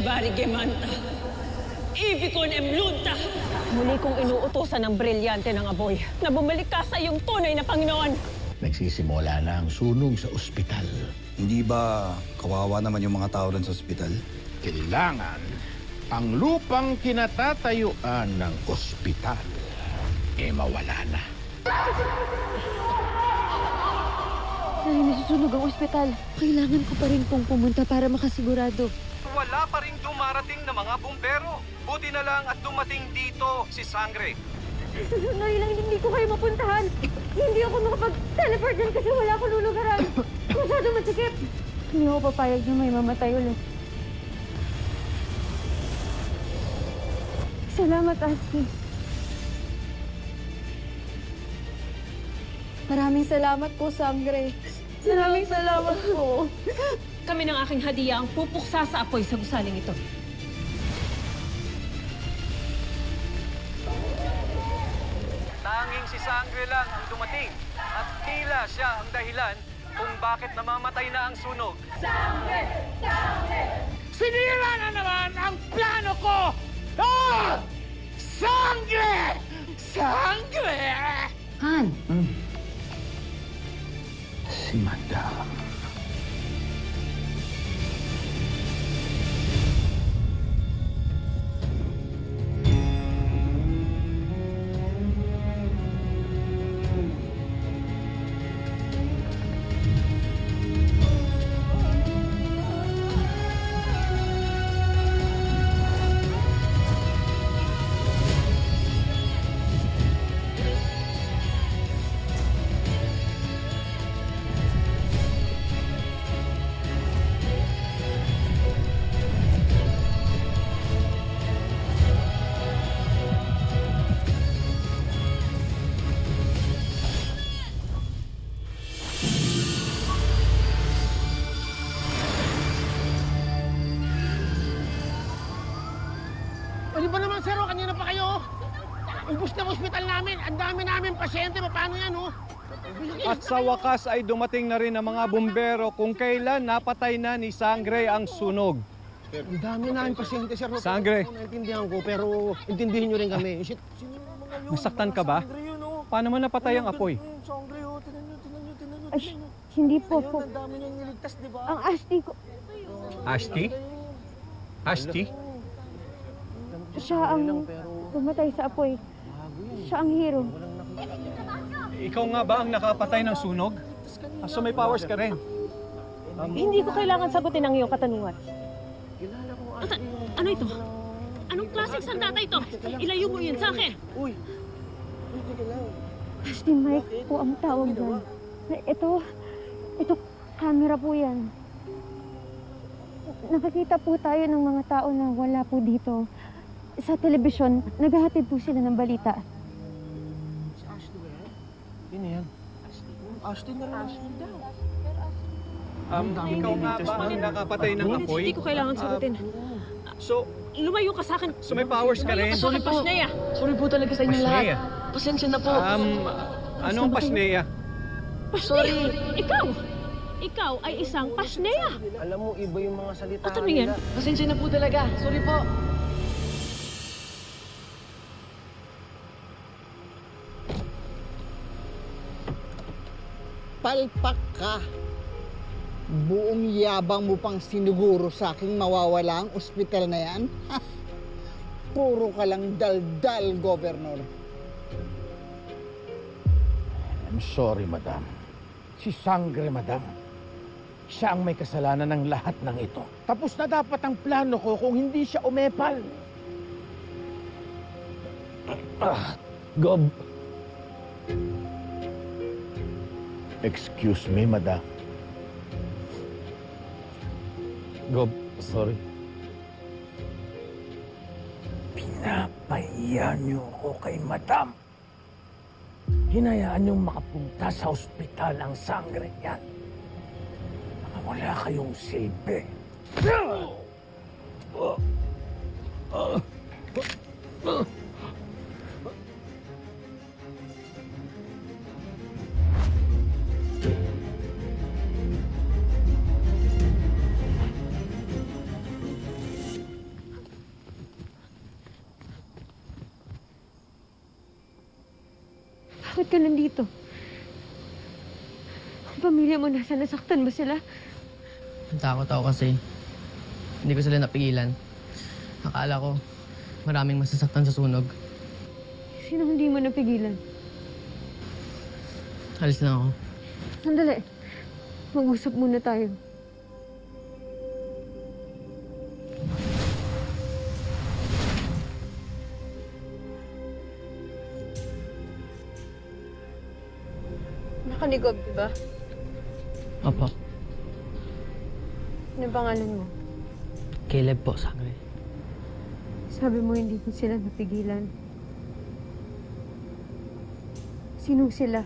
Barigemanta. Ibikon emlunta. Muli kong inuutosan ng brilyante ng Aboy na bumalik ka sa iyong tunay na Panginoon. Nagsisimula na ang sunog sa ospital. Hindi ba kawawa naman yung mga tao rin sa ospital? Kailangan ang lupang kinatatayuan ng ospital mawala na. Dahil nasusunog ang ospital, kailangan ko pa rin pong pumunta para makasigurado. Wala pa rin dumarating na mga bumbero. Buti na lang at dumating dito si Sangre. Susunod lang, hindi ko kayo mapuntahan. Hindi ako makapag-teleport dyan kasi wala akong lulugaran. Masyado masikip. Hindi ako papayag na may mamatay ulit. Salamat, Asti. Maraming salamat po, Sangre. Maraming salamat po. Kami ng aking hadiah ang pupuksa sa apoy sa gusaling ito. Tanging si Sangre lang ang dumating at tila siya ang dahilan kung bakit namamatay na ang sunog. Sangre! Sangre! Sinira na naman ang plano ko! Ah! Sangre! Sangre! Han! Si Madam. Ano ba naman, sir? Kanina pa kayo? Ubus na ospital namin. Ang dami namin pasyente. Paano yan, oh? At sa wakas ay dumating na rin ang mga bumbero kung kailan napatay na ni Sangre ang sunog. Ang dami namin pasyente, sir. Sangre. Naintindihan ko, pero intindihin nyo rin kami. Nasaktan ka ba? Paano mo napatay ang apoy? Ay, hindi po. Ang Asti ko. Asti? Asti? Siya ang pumatay sa apoy. Siya ang hero. Ikaw nga ba ang nakapatay ng sunog? So may powers ka rin. Hindi ko kailangan sagutin ang iyong katanungan. Ano ito? Anong klaseng sandata ito? Ilayo mo yun sa akin. Asti Mike po ang tawag dyan. Ito, camera po yan. Nakakita po tayo ng mga tao na wala po dito. Sa telebisyon, naghahatid po sila ng balita. Si Ashley ba yan? Yun yan. Ashley na rin. Ashley daw. Ikaw nga ba ang nakapatay ng apoy? Hindi ko kailangan sagutin. So Lumayo ka sa akin. may powers ka rin? Sorry po. Pasneya. Sorry po talaga sa inyo lahat. Pasneya? Pasensya na po. Anong pasneya? Pasneya? Ikaw ay isang pasneya. Alam mo, iba yung mga salita At ano yan? Pasensya na po talaga. Sorry po. Palpak ka. Buong yabang mo pang sinuguro sa aking mawawala ang ospital na yan. Puro ka lang daldal, Governor. I'm sorry, Madam. Si Sangre, Madam. Siya ang may kasalanan ng lahat ng ito. Tapos na dapat ang plano ko kung hindi siya umepal. Gob. Excuse me, Madam. Gob, sorry. Pinapahiya niyo ako kay Madam. Hinayaan niyong makapunta sa ospital ang Sangre niyan. Wala kayong silbi. Bakit ka nandito? Ang pamilya mo nasa, nasaktan ba sila? Takot ako kasi hindi ko sila napigilan. Akala ko maraming masasaktan sa sunog. Sino hindi mo napigilan? Alis lang ako. Sandali. Mag-usap muna tayo. Nakanigob, di ba? Opo. Ano pangalan mo? Caleb po, Sangre. Sabi mo hindi mo sila napigilan. Sino sila?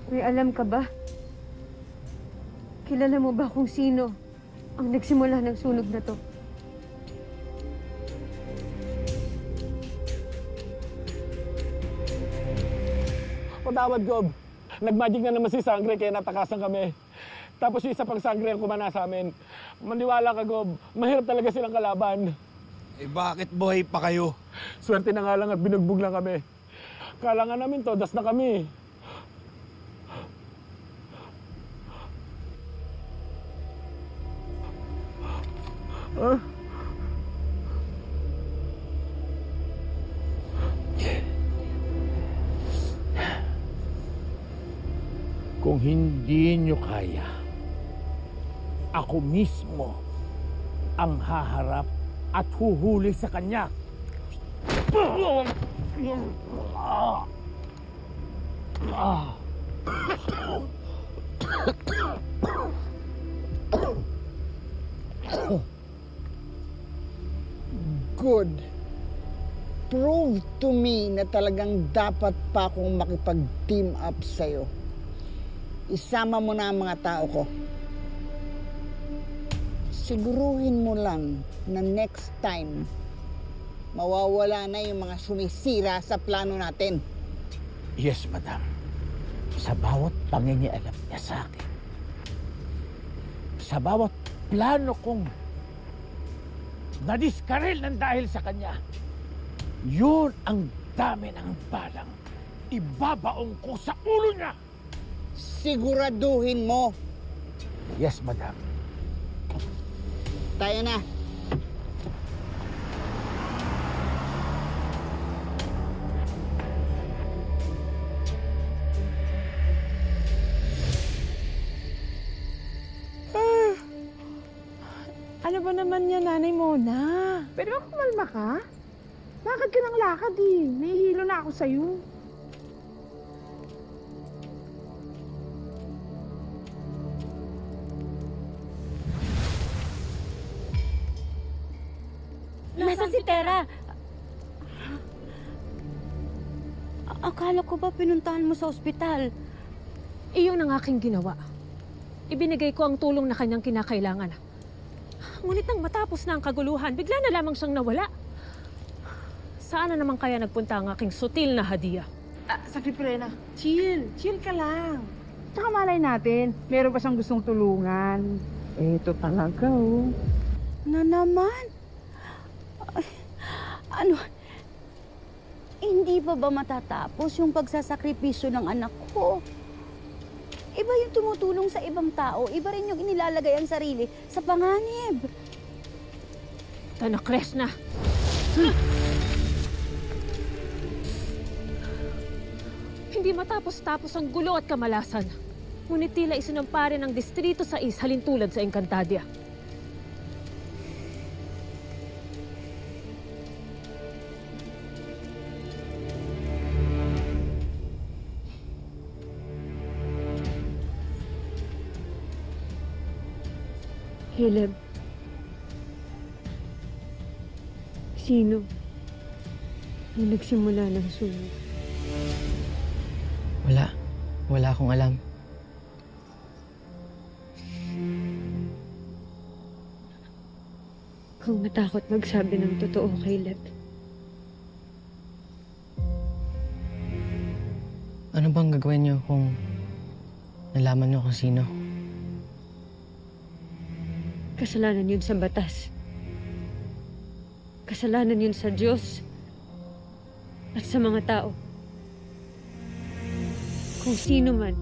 May alam ka ba? Kilala mo ba kung sino ang nagsimula ng sunog na to? Patawad, Gob. Nagmagic na naman si Sangre kaya natakasan kami. Tapos yung isa pang Sangre ang kumana sa amin. Maniwala ka, Gob. Mahirap talaga silang kalaban. Eh bakit buhay pa kayo? Swerte na nga lang at binugbog lang kami. Kala nga namin to, das na kami. Huh? Kung hindi nyo kaya, ako mismo ang haharap at huhuli sa kanya. Good. Prove to me na talagang dapat pa akong makipag-team up sa'yo. Isama mo na ang mga tao ko. Siguruhin mo lang na next time, mawawala na yung mga sumisira sa plano natin. Yes, madam. Sa bawat pangingialam niya sa akin, sa bawat plano kong nadiskaril ng dahil sa kanya, yun ang dami ng balang ibabaong ko sa ulo niya. Siguraduhin mo. Yes, madam. Tayo na. Ano ba naman yan, Nanay Mona? Pwede ba kumalma ka? Lakad ka ng lakad eh. Nahihilo na ako sa'yo. Nasaan si Tera? Akala ko ba pinuntahan mo sa ospital? Iyon ang aking ginawa. Ibinigay ko ang tulong na kanyang kinakailangan. Ngunit nang matapos na ang kaguluhan, bigla na lamang siyang nawala. Saan na naman kaya nagpunta ang aking sutil na hadiah? Sakripurena, chill. Chill ka lang. Tsaka malay natin, meron pa siyang gustong tulungan. Eto talaga, oh. Na naman? Ay, ano? Hindi pa ba matatapos yung pagsasakripisyo ng anak ko? Iba yung tumutulong sa ibang tao, iba rin yung inilalagay ang sarili sa panganib. Tanakres na! Hindi matapos-tapos ang gulo at kamalasan. Ngunit tila isinumpare ng distrito sa halintulad sa Encantadia. Caleb. Sino ang nagsimula ng sunog? Wala. Wala akong alam. Kung matakot magsabi ng totoo, Caleb. Ano bang gagawin niyo kung nalaman niyo kung sino? Kasalanan yun sa batas. Kasalanan yun sa Diyos at sa mga tao. Kung sino man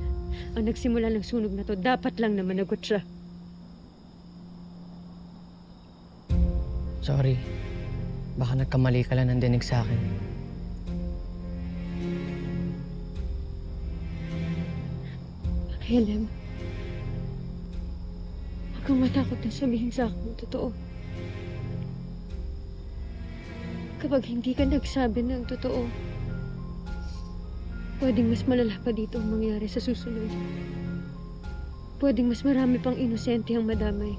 ang nagsimula ng sunog na to, dapat lang na managot siya. Sorry. Baka nagkamali ka lang ng dinig sa akin. Helen, huwag kang matakot na sabihin sa akin ang totoo. Kapag hindi ka nagsabi ng totoo, pwedeng mas malala pa dito ang mangyari sa susunod. Pwedeng mas marami pang inosente ang madamay.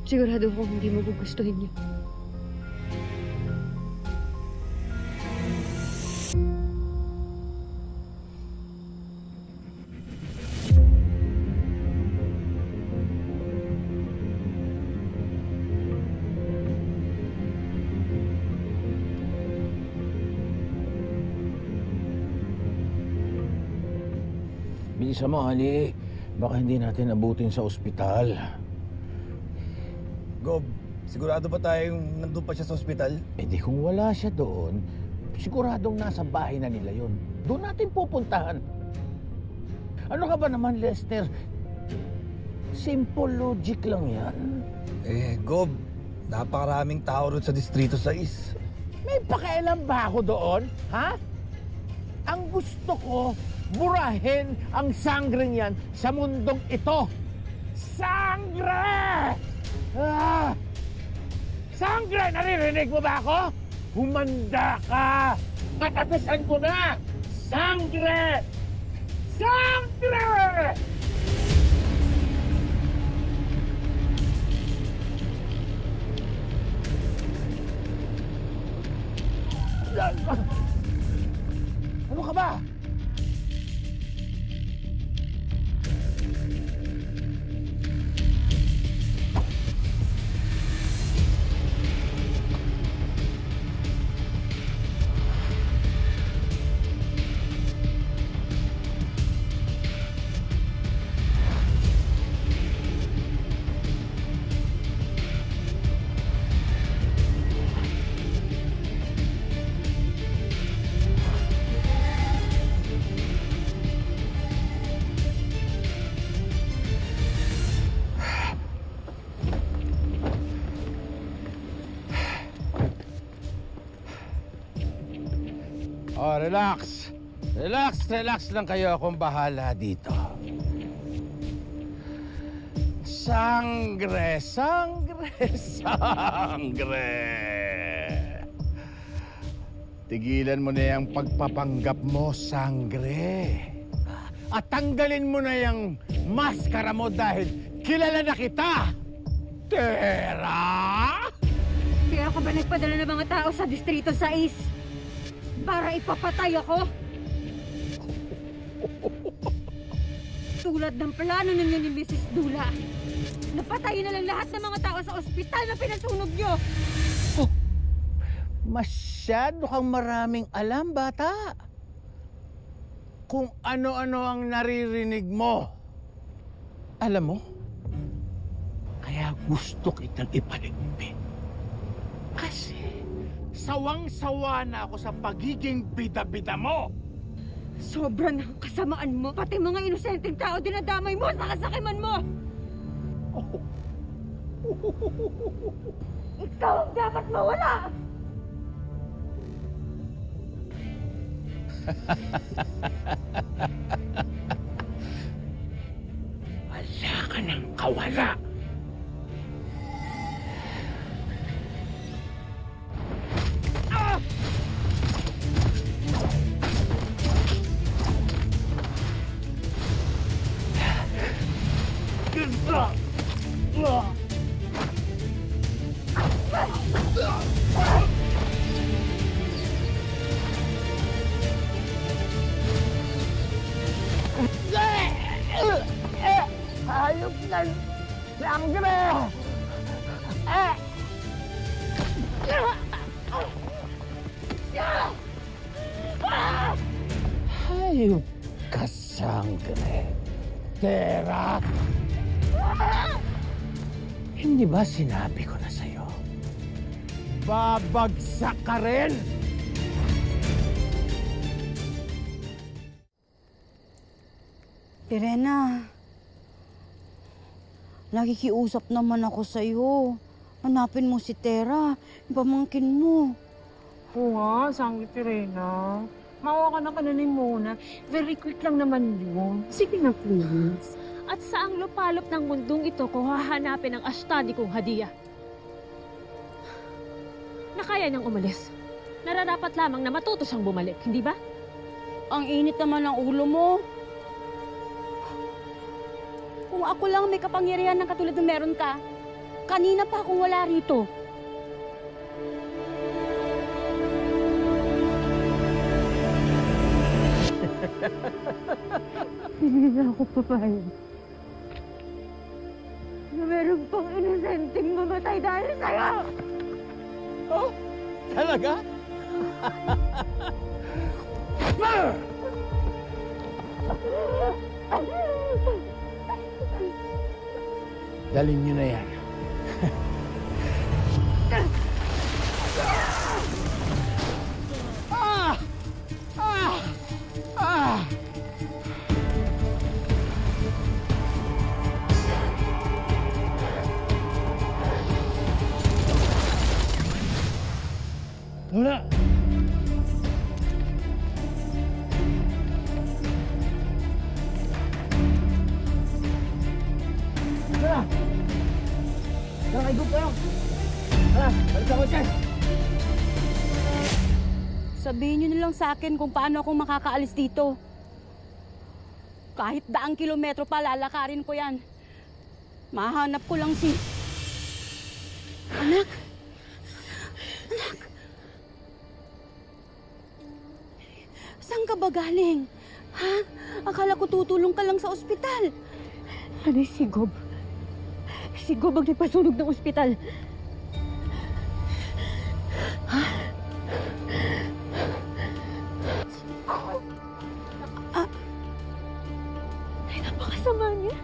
Sigurado akong hindi mo gugustuhin niyo. Bilisan mo, Ali. Baka hindi natin abutin sa ospital. Gob, sigurado ba tayong nandun pa siya sa ospital? Eh di kung wala siya doon, siguradong nasa bahay na nila yun. Doon natin pupuntahan. Ano ka ba naman, Lester? Simple logic lang yan. Eh, Gob, napakaraming tao rin sa Distrito 6. May pakialam ba ako doon? Ha? Ang gusto ko, burahin ang sangreng yan sa mundong ito. Sangre! Ah! Sangre! Naririnig mo ba ako? Humanda ka! Katapisan ko na! Sangre! Sangre! Ano ka ba? Oh, relax. Relax lang kayo. Akong bahala dito. Sangre! Tigilan mo na yung pagpapanggap mo, Sangre. At tanggalin mo na yung maskara mo dahil kilala na kita! Tera! Kaya ako ba nagpadala ng mga tao sa Distrito 6? Para ipapatay ako? Tulad ng plano ninyo ni Mrs. Dula. Napatayin na lang lahat ng mga tao sa ospital na pinasunog nyo. Oh, masyado kang maraming alam, bata. Kung ano-ano ang naririnig mo. Alam mo, kaya gusto kitang ipaligpit. Kasi sawang-sawa na ako sa pagiging bida-bida mo. Sobra na ang kasamaan mo. Pati mga inosenteng tao dinadamay mo sa kasakiman mo. Ikaw ang dapat mawala. Wala ka nang kawala. Hayop na sangre! Hayop ka sangre! Tera! Hindi ba sinabi ko na sa'yo? Babagsak ka rin! Irena, nakikiusap naman ako sa'yo. Hanapin mo si Tera, yung pamangkin mo. Oo nga, sangit Irena. Mawa ka na kananin muna. Very quick lang naman yun. Sige na, please. At saang lupalop ng mundong ito ko hahanapin ang Ashtadi kong hadiah? Na kaya niyang umalis. Nararapat lamang na matuto siyang bumalik, hindi ba? Ang init naman ng ulo mo. Kung ako lang may kapangyarihan ng katulad ng meron ka, kanina pa akong wala rito. Hindi na ako papayag. Na meron pang inosenteng mamatay dahil sa'yo! Oh, talaga? Dalhin niyo na yan. Ah! Ah! Ah! Wala! Tara! Tara, ikot tayo! Tara, balik sa kotse! Sabihin niyo na lang sa akin kung paano ako makakaalis dito. Kahit 100 kilometro pa, lalakarin ko yan. Mahanap ko lang si... Anak! Anak! Saan ka ba galing? Ha? Akala ko tutulong ka lang sa ospital. Ano si Gob? Si Gob ang nagpasunog ng ospital. Ha? Ay, napakasama niya.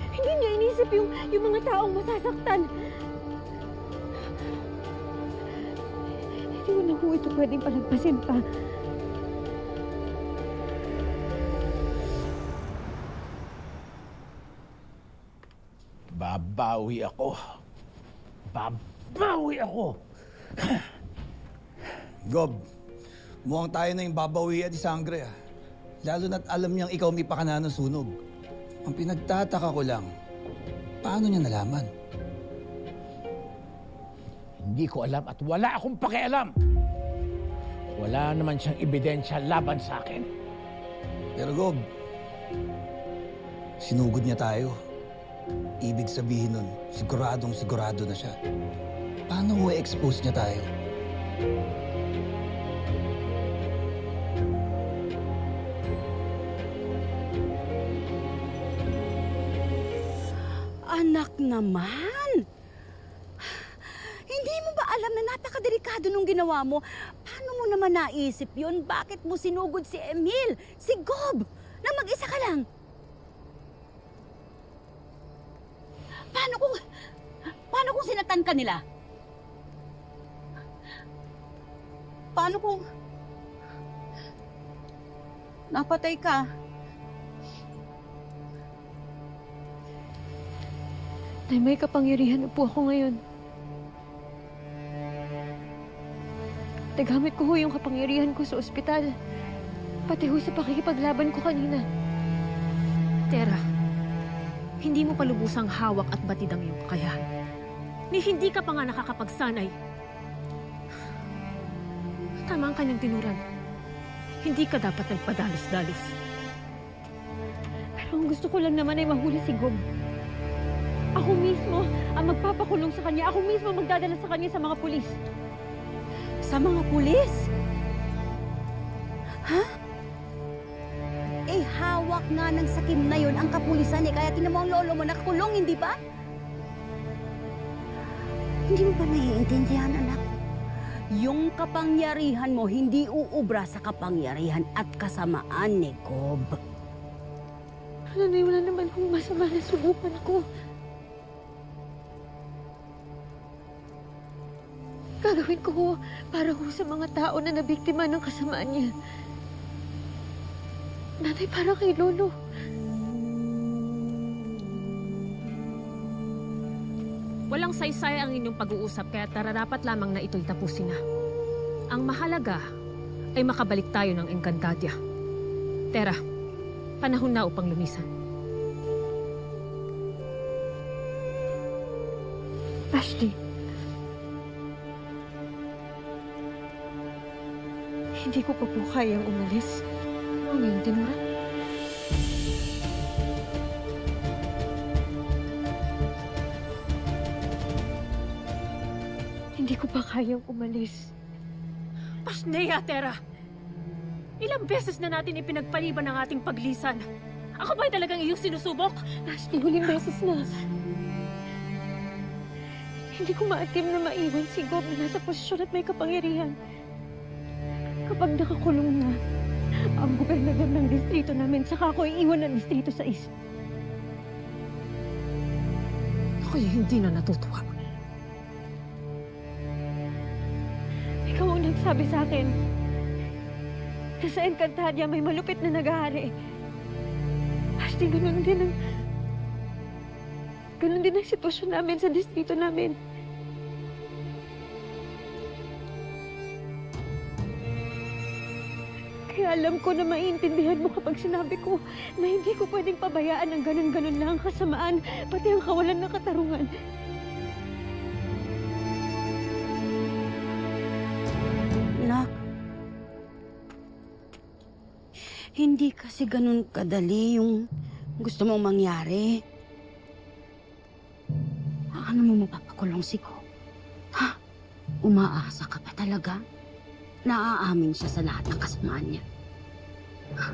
Hindi niya inisip yung mga taong masasaktan. Hindi ko na po ito pwedeng palagpasin pa. Babawi ako. Babawi ako! Gob, mukhang tayo na yung babawian ni Sangre. Lalo na't alam niyang ikaw may pakana ng sunog. Ang pinagtataka ko lang, paano niya nalaman? Hindi ko alam at wala akong pakialam. Wala naman siyang ebidensya laban sa akin. Pero Gob, sinugod niya tayo. Ibig sabihin nun, siguradong sigurado na siya. Paano mo i-expose niya tayo? Anak naman! Hindi mo ba alam na napakadelikado nung ginawa mo? Paano mo naman naisip yun? Bakit mo sinugod si Emil, si Gob, na mag-isa ka lang? Paano kung sinaktan ka nila? Paano kung napatay ka? Tay, may kapangyarihan na po ako ngayon. Nagamit ko ho yung kapangyarihan ko sa ospital. Pati ho sa pakikipaglaban ko kanina. Tera, hindi mo pa lubusang hawak at batid ang iyong kakayahan. Ni hindi ka pa nga nakakapagsanay. Tama ang kanyang tinuran. Hindi ka dapat nagpadalos-dalos. Pero ang gusto ko lang naman ay mahuli si Gob. Ako mismo ang magpapakulong sa kanya. Ako mismo magdadala sa kanya sa mga pulis. Sa mga pulis? Ha? Eh, hawak nga ng sakim na yun ang kapulisan eh. Kaya tinan mo ang lolo mo nakakulong, hindi ba? Hindi mo ba naiintindihan, anak? Yung kapangyarihan mo, hindi uubra sa kapangyarihan at kasamaan ni Gob. Nanay, wala naman kung masama na subukan ako. Gagawin ko ho para ho sa mga tao na nabiktima ng kasamaan niya. Nanay, para kay Lolo. Walang saysay ang inyong pag-uusap kaya nararapat lamang na ito'y tapusin na. Ang mahalaga ay makabalik tayo ng Encantadia. Tera, panahon na upang lumisan. Ashley. Hindi ko pa po kayang umalis. Ano ngayon, Tinora? Hindi ko pa kayang umalis. Pasneya, Tera! Ilang beses na natin ipinagpaliban ang ating paglisan. Ako ba'y talagang iyong sinusubok? Ashley, huling beses na. Hindi ko maatim na maiwan si Gob na nasa posisyon at may kapangyarihan. Kapag nakakulong na, ang gobernador ng distrito namin, saka ako iiwan ng distrito 6. Ako'y hindi na natutuwa. Ikaw ang nagsabi sa akin na sa Encantadia may malupit na nag-aari. Ashley, ganun din ang sitwasyon namin sa distrito namin. Kaya alam ko na maiintindihan mo kapag sinabi ko na hindi ko pwedeng pabayaan ang ganun-ganun lang ang kasamaan, pati ang kawalan ng katarungan. Nak, hindi kasi ganun kadali yung gusto mong mangyari. Ano mo mapapakulong si Ko? Ha? Umaasa ka pa talaga? Naaamin siya sa lahat ng kasamaan niya. Ha?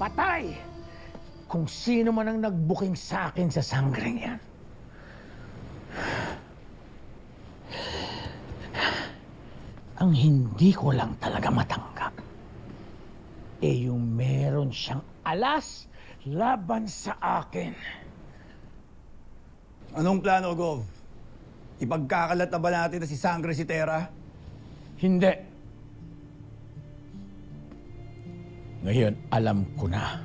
Patay! Kung sino man ang nagbuking sa akin sa sangreng yan. Ang hindi ko lang talaga matanggap, yung meron siyang alas laban sa akin. Anong plano, Gov? Ipagkakalat na ba natin na si Sangre si Tera? Hindi. Ngayon, alam ko na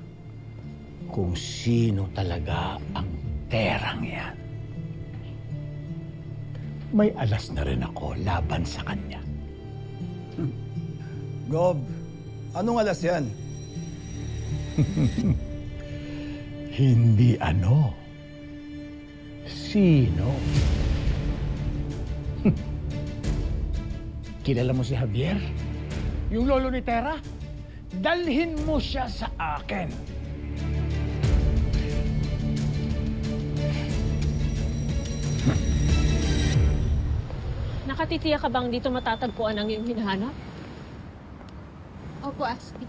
kung sino talaga ang Terang yan. May alas na rin ako laban sa kanya. Gov, anong alas yan? Hindi ano. Sino? Kilala mo si Javier? Yung lolo ni Tera? Dalhin mo siya sa akin. Nakatitiya ka bang dito matatagpuan ang iyong hinahanap? Opo, Ashley.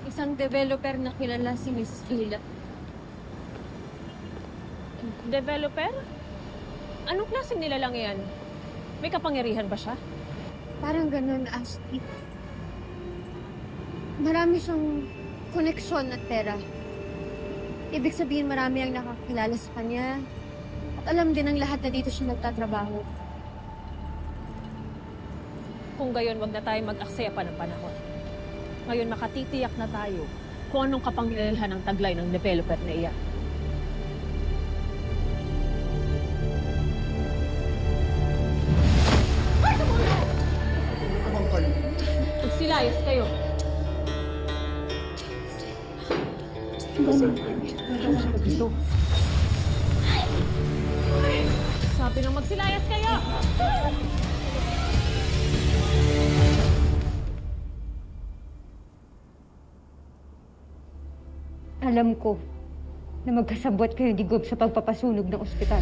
Isang developer na kilala si Mrs. Lila. Developer? Anong klaseng nilalang yan? May kapangyarihan ba siya? Parang ganun, Ashley. Marami siyang koneksyon at pera. Ibig sabihin marami ang nakakilala sa kanya. At alam din ng lahat na dito siya nagtatrabaho. Kung gayon, wag na tayo mag-aksaya pa ng panahon. Ngayon, makatitiyak na tayo kung anong kapangyarihan ng taglay ng developer na iyan. Magsilayas kayo. Sabi nang magsilayas kayo! Alam ko na magkasabwat kayo ni Gob sa pagpapasunog ng ospital.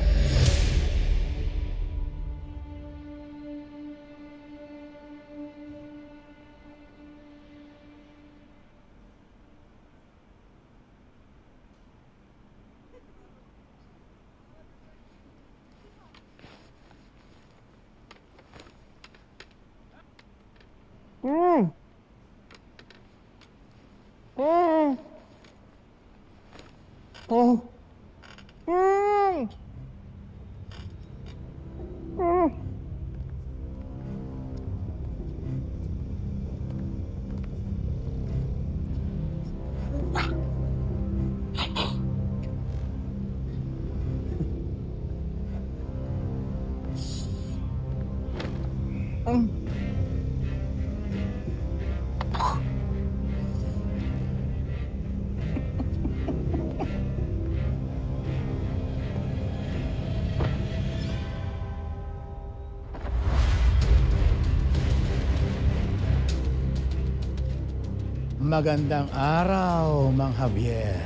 Magandang araw, Mang Javier.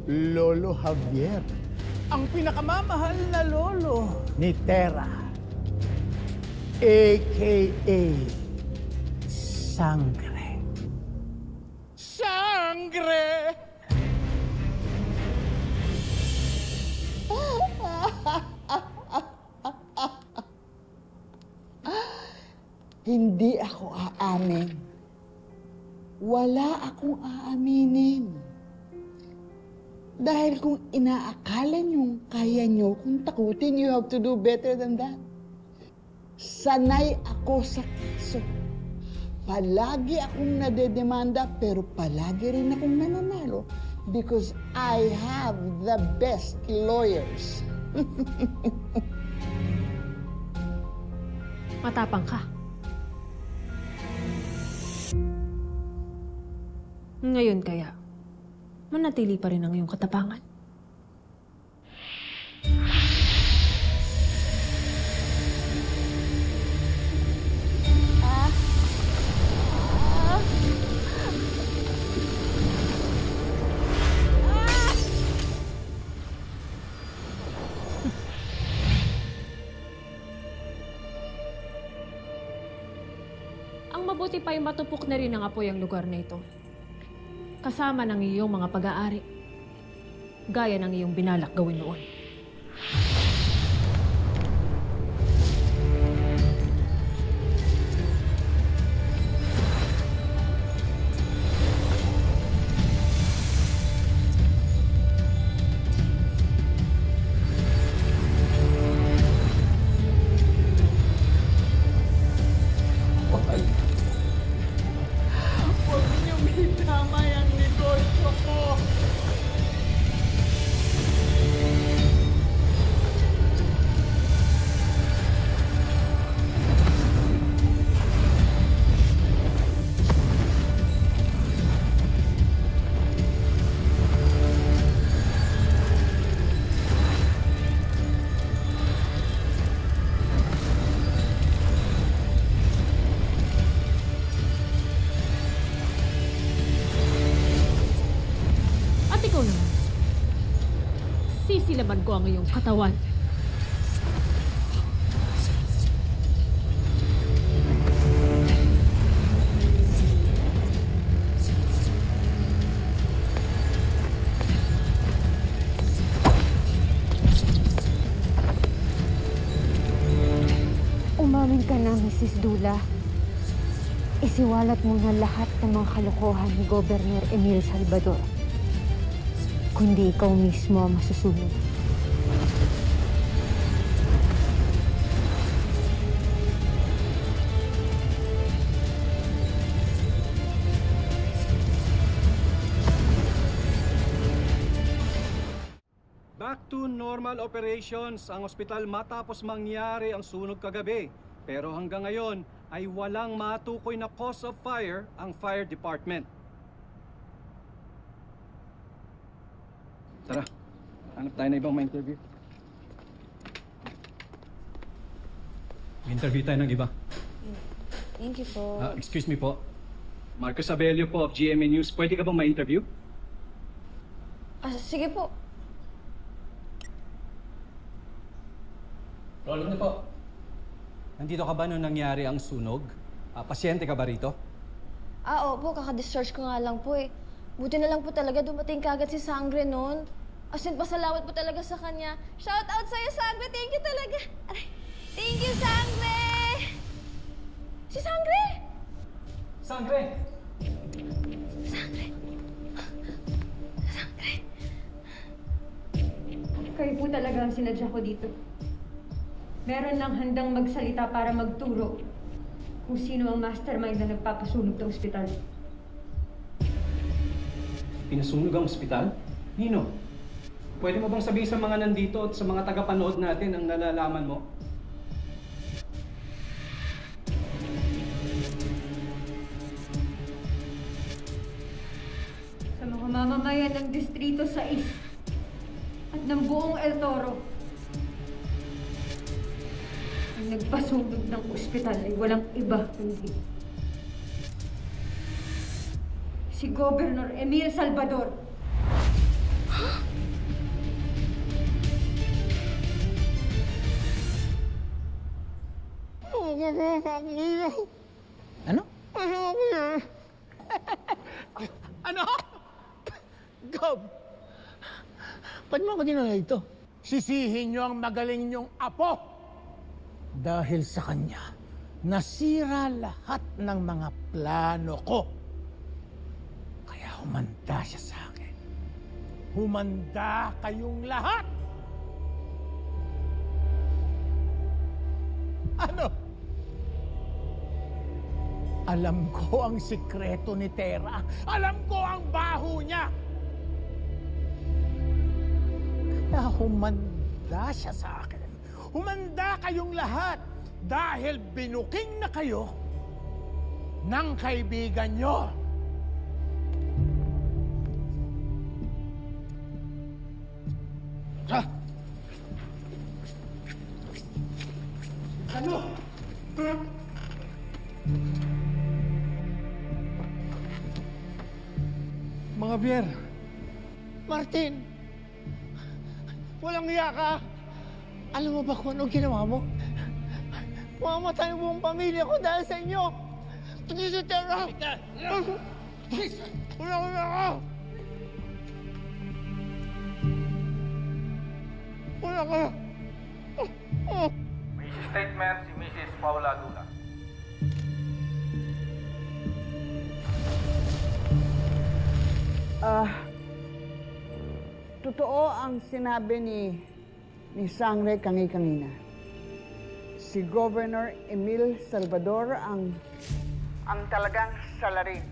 Lolo Javier. Ang pinakamamahal na lolo ni Tera. A.K.A. Sangre. Sangre! Hindi ako aamin. Wala akong aaminin. Dahil kung inaakala nyo, kaya nyo kung takutin, you have to do better than that. Sanay ako sa kaso. Palagi akong nadedemanda, pero palagi rin akong nananalo because I have the best lawyers. Matapang ka. Ngayon kaya, manatili pa rin ang iyong katapangan. Ang mabuti pa ay matupok na rin ang apoy ang lugar na ito. Kasama ng iyong mga pag-aari. Gaya ng iyong binalak gawin noon. Sisilaban ko ang iyong katawan. Umamin ka na, Mrs. Dula. Isiwalat mo na lahat ng mga kalokohan ni Governor Emil Salvador. Kundi ikaw mismo ang masusunod. Back to normal operations ang ospital matapos mangyari ang sunog kagabi. Pero hanggang ngayon ay walang matukoy na cause of fire ang fire department. Tara, hanap tayo na ibang ma-interview. Interview tayo ng iba. Thank you po. Excuse me po. Marcos Abelio po of GMA News. Pwede ka bang ma-interview? Sige po. Roll na po. Nandito ka ba nung nangyari ang sunog? Pasyente ka ba rito? Opo. Kaka-discharge ko nga lang po eh. Buti na lang po talaga dumating kagad si Sangre noon. As in, pasalamat po talaga sa kanya. Shout out sa'yo, Sangre! Thank you talaga! Aray. Thank you, Sangre! Si Sangre! Sangre! Sangre! Sangre! Kayo po talaga ang sinadya ko dito. Meron lang handang magsalita para magturo kung sino ang mastermind na nagpapasunog ng ospital. Pinasunog ang ospital? Nino, pwede mo bang sabihin sa mga nandito at sa mga tagapanood natin ang nalalaman mo? Sa mga mamamayan ng Distrito 6 at ng buong El Toro, ang nagpasunog ng ospital ay walang iba kundi Si Governor Emil Salvador. Ano? Ano? Gob! Ba't mo ako dinala ito? Sisihin niyo ang magaling niyong apo. Dahil sa kanya, nasira lahat ng mga plano ko. Kaya humanda siya sa akin. Humanda kayong lahat! Ano? Alam ko ang sikreto ni Tera. Alam ko ang baho niya. Kaya humanda siya sa akin. Humanda kayong lahat dahil binuking na kayo ng kaibigan niyo. Ano? Mga Bier, Martin, walang iya ka. Alam mo ba kung anong ginawa mo? Mamamatay ang buong pamilya ko dahil sa inyo. Hindi si Tera. Walang iya ka. Wala ka. May statement si Mrs. Paula Luna. Totoo ang sinabi ni Sangre kanina. Si Governor Emil Salvador ang talagang salarin.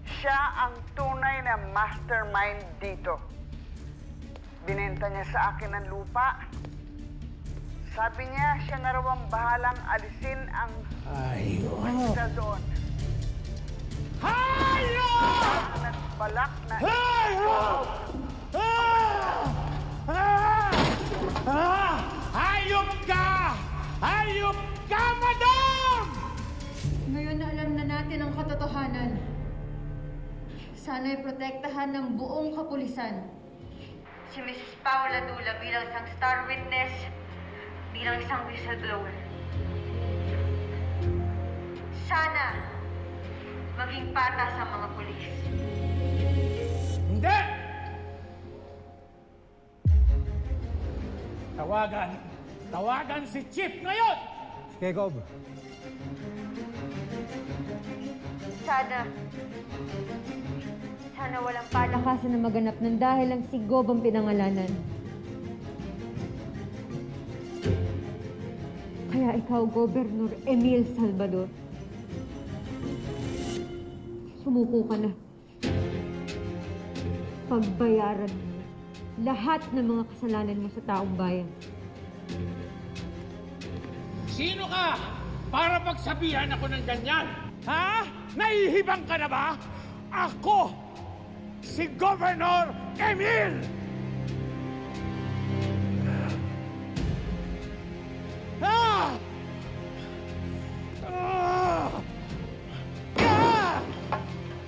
Siya ang tunay na mastermind dito. Binenta niya sa akin ang lupa. Sabi niya, siya na raw ang bahalang alisin ang hospital doon. Hayop! Nagbalak na... Hayop! Hayop ka! Hayop ka, madam! Ngayon na alam na natin ang katotohanan. Sana'y protektahan ng buong kapulisan si Mrs. Paula Dula bilang isang star witness, bilang isang whistleblower. Sana maging patas ang mga pulis. Hindi! Tawagan si Chief ngayon! Sige, Gob. Sana walang palakasan na maganap ng dahil lang si Gob ang pinangalanan. Kaya ikaw, Governor Emil Salvador, sumuko ka na. Pagbayaran mo lahat ng mga kasalanan mo sa taong bayan. Sino ka para pagsabihan ako ng ganyan? Ha? Nahihibang ka na ba? Ako, si Governor Emil! Ah! Ah! Ah! Ah!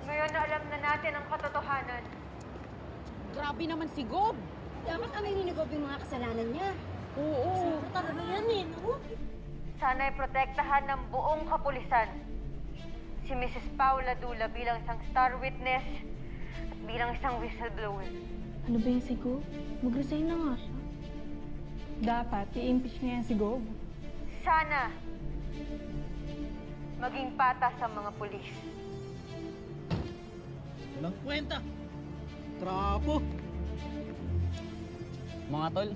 Ngayon na alam na natin ang katotohanan. Grabe naman si Gob. Dapat aminin ni Gob yung mga kasalanan niya. Oo. Talaga yan eh, no? Sana'y protektahan ng buong kapulisan si Mrs. Paula Dula bilang isang star witness at bilang isang whistleblower. Ano ba yan si Gob? Mag-resign na nga siya. Dapat, i-impeach niya yan si Gob. Sana maging patas ang mga pulis. Walang kwenta. Trapo. Mga tol,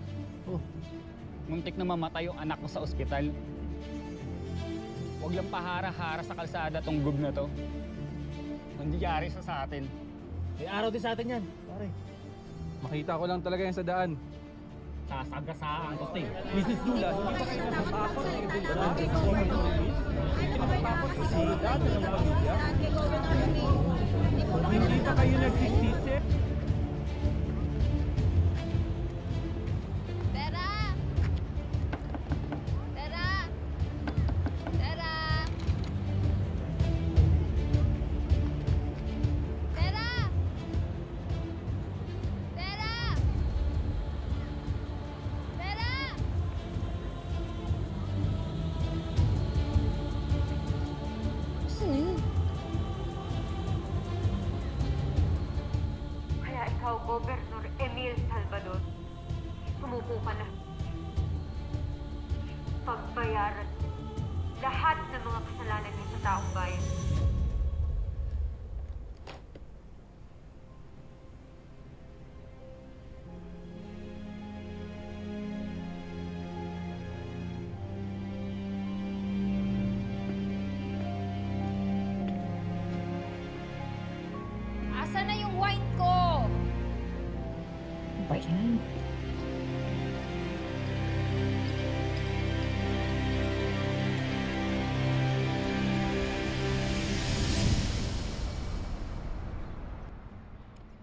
muntik na mamatay yung anak ko sa ospital. Huwag lang pahara-hara sa kalsada tong Gob na to. Nangyayari sa atin. May araw din sa atin yan, pare. Makita ko lang talaga yan sa daan. Sasagasaan ko, Steve. Mrs. Dula, hindi pa kayo natapos ng Hindi pa kayo nagsisisi? Gobernador Emil Salvador, sumuko ka na. Pagbayaran lahat ng mga kasalanan niya sa taong bayan. Asa na yung wine ko? Ba yan?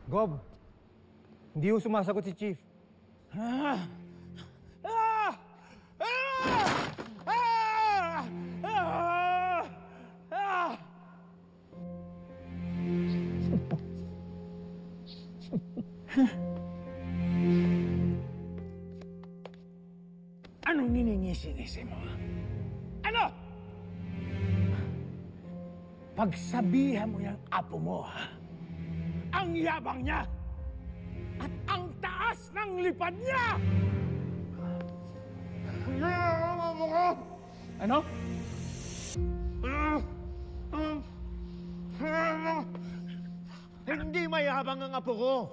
Gob, hindi yung sumasagot si Chief. Ah! Ah! Ah! Ah! Ah! Ah! Anong niningisi-ngisi mo? Ano? Pagsabihan mo yung apo mo, ha? Ang yabang niya at ang taas ng lipad niya! Ano? Hindi mayabang ang apo ko.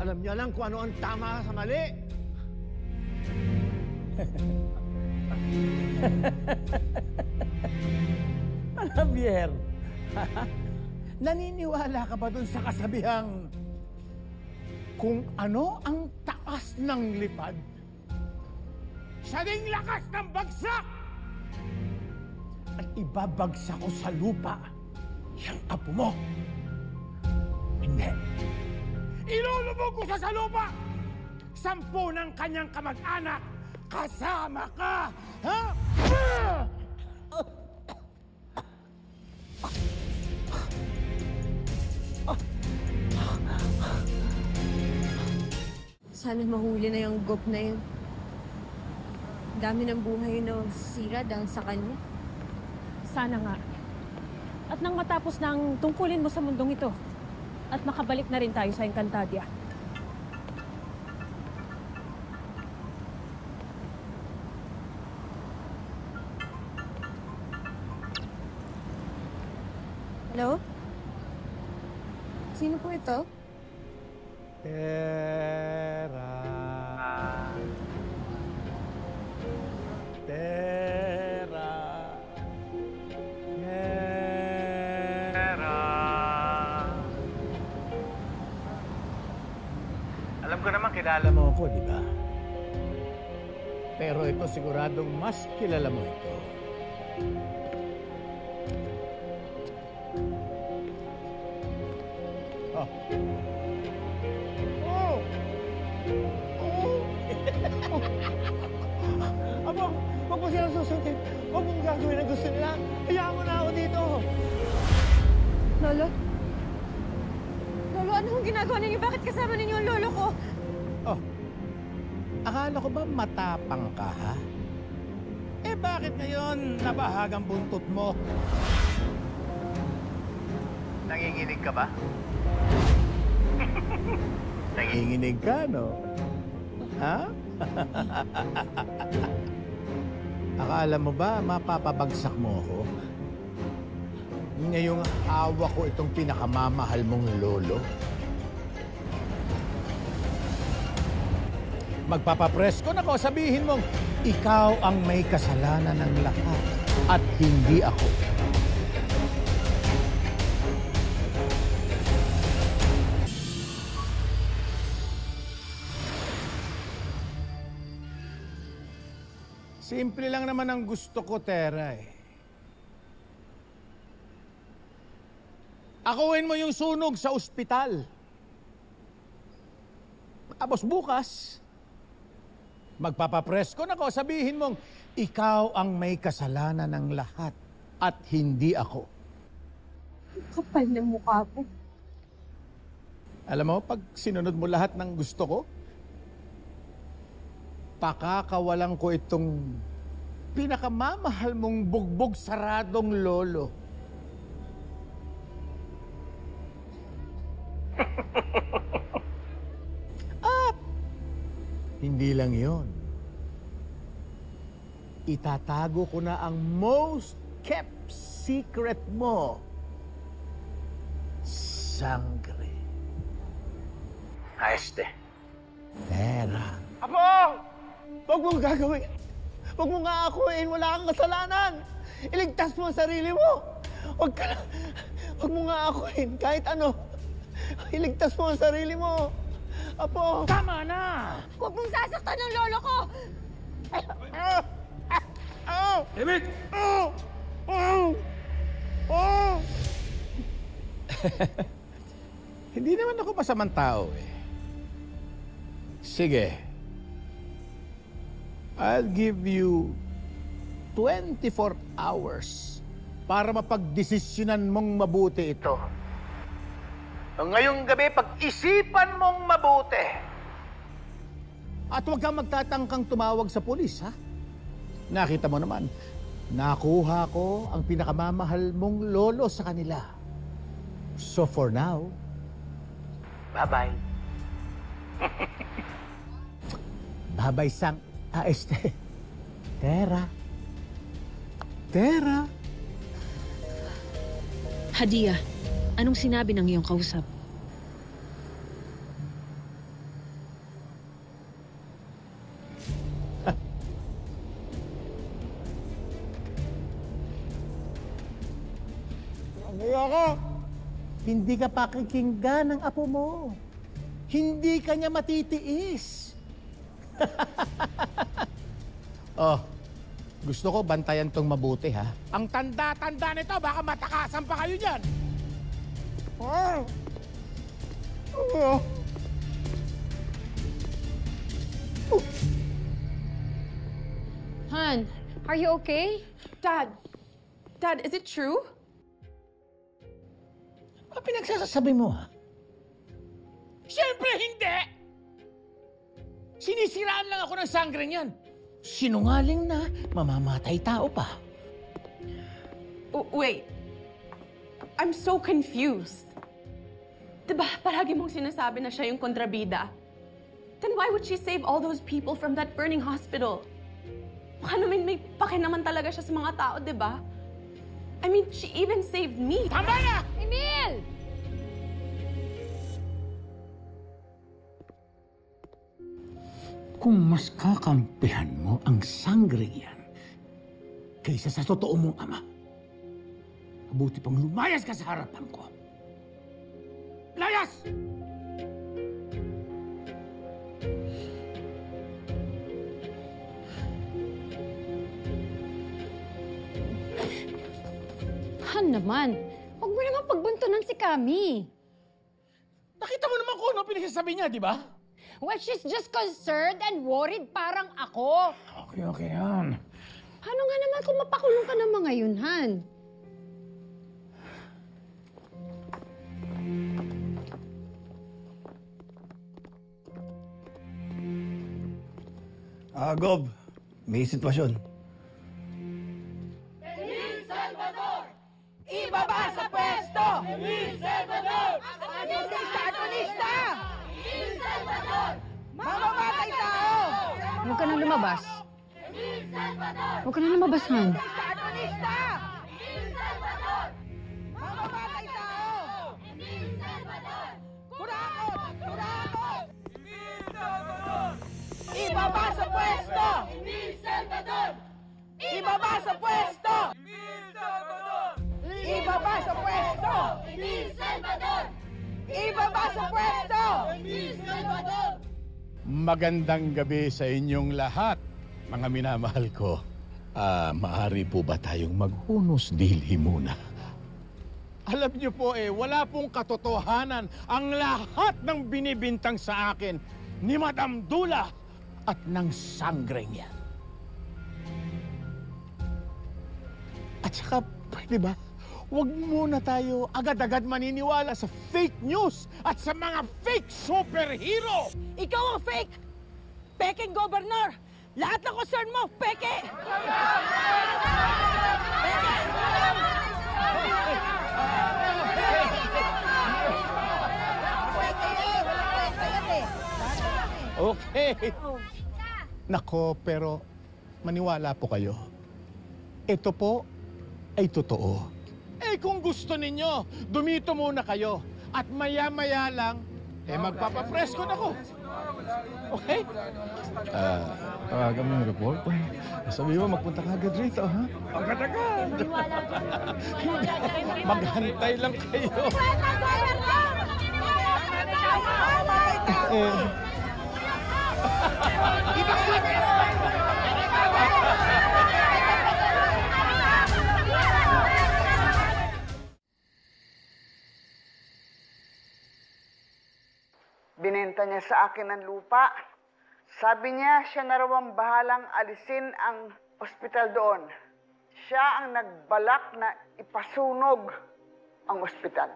Alam niya lang kung ano ang tama sa mali. Javier, naniniwala ka ba dun sa kasabihang kung ano ang taas ng lipad, siya ding lakas ng bagsak! At ibabagsak ko sa lupa yung apo mo. Hindi. Ilulubog ko siya sa lupa! 10 ng kanyang kamag-anak kasama ka! Ha? Sana mahuli na yung gop na yun. Dami ng buhay na sira dahil sa kanya. Sana nga. At nang matapos ng tungkulin mo sa mundong ito, at makabalik na rin tayo sa Encantadia. Hello? Sino po ito? Tera. Tera. Tera. Alam ko naman kilala mo ako, di ba? Pero ito siguradong mas kilala mo ito. Oh. Oh! Oh! Aba, huwag mo silang susundin. Huwag mong gagawin ang gusto nila. Hayaan mo na ako dito. Lolo? Lolo, ano ang ginagawa ninyo? Bakit kasama ninyo ang lolo ko? Oh, akala ko ba matapang ka, ha? Eh, bakit ngayon nabahagang buntot mo? Nanginginig ka ba? Nanginginig ka, no? Ha? Akala mo ba mapapabagsak mo ako? Ngayong awa ko itong pinakamamahal mong lolo? Magpapapresko na ko, sabihin mong ikaw ang may kasalanan ng lahat at hindi ako. Simple lang naman ang gusto ko, Tera, eh. Akuin mo yung sunog sa ospital. Tapos bukas, magpapapresko na ko, sabihin mong ikaw ang may kasalanan ng lahat at hindi ako. Kapal ng mukha po. Alam mo, pag sinunod mo lahat ng gusto ko, pakakawalan ko itong pinakamamahal mong bugbog saradong lolo. Hindi lang yon. Itatago ko na ang most kept secret mo. Sangre. Este. Pera. Apo! Huwag mong gagawin. Huwag mong aakuin. Wala kang kasalanan. Iligtas mo ang sarili mo. Huwag mong aakuin. Kahit ano. Iligtas mo ang sarili mo. Apo! Tama na! Huwag mong sasaktan ng lolo ko! David! Hindi naman ako masamang tao eh. Sige. I'll give you 24 hours para mapagdesisyonan mong mabuti ito. Ngayong gabi, pag-isipan mong mabuti. At huwag kang magtatangkang tumawag sa pulis, ha? Nakita mo naman, nakuha ko ang pinakamamahal mong lolo sa kanila. So for now, bye-bye. Bye-bye, Sang. Tera. Hadia, anong sinabi ng iyong kausap? Ayoko! Hindi ka pakikinggan ng apo mo. Hindi ka niya matitiis. Oh, gusto ko bantayan tong mabuti, ha? Ang tanda-tanda nito, baka matakasan pa kayo dyan. Han, are you okay? Dad, is it true? Ano pinagsasabi mo, ha? Siyempre hindi! Sinisiraan lang ako ng sangre niyan. Sinungaling na, mamamatay tao pa. Wait. I'm so confused. Diba, palagi mong sinasabi na siya yung kontrabida? Then why would she save all those people from that burning hospital? Baka naman may pake naman talaga siya sa mga tao, diba? I mean, she even saved me. Tama na! Emil! Kung mas kakampihan mo ang sangre yan kaysa sa totoo mong ama, mabuti pang lumayas ka sa harapan ko. Layas! Han naman, huwag mo naman pagbuntunan si Kami. Nakita mo naman kung ano pinagsasabi niya, di ba? Well, she's just concerned and worried parang ako. Okay yan. Paano nga naman kung mapakulong ka ng mga yun, Han? Gob, may sitwasyon. Emil Salvador! Ibaba sa pwesto! Emil Salvador! Ang kartonista! Emil Salvador! Mamamatay tao! Huwag ka nang lumabas. Emil Salvador! Huwag ka nang lumabas, Han. Kartonista! Emil Salvador! Mamamatay tao! Emil Salvador! Kurakot! Kurakot! Emil Salvador! Ibaba sa pwesto! Emil Salvador! Ibaba sa pwesto! Emil Salvador! Ibaba sa pwesto! Emil Salvador! Ibaba sa pwesto! Emil Salvador! Magandang gabi sa inyong lahat, mga minamahal ko. Maaari po ba tayong maghunos dilhi muna? Alam niyo po wala pong katotohanan ang lahat ng binibintang sa akin ni Madam Dula at ng sangreng yan. At saka, pwede ba, huwag muna tayo agad-agad maniniwala sa fake news at sa mga fake superhero! Ikaw ang fake! Peking governor! Lahat ng concern mo, peke! Okay. Nako, pero maniwala po kayo. Ito po ay totoo. Eh kung gusto ninyo, dumito muna kayo. At maya-maya lang, magpapapresko na ko. Okay? Tawagan mo yung report. Sabi mo, magpunta ka agad rito, ha? Agad-agad! Maghantay lang kayo. Binenta niya sa akin ang lupa. Sabi niya, siya na raw ang bahalang alisin ang ospital doon. Siya ang nagbalak na ipasunog ang ospital.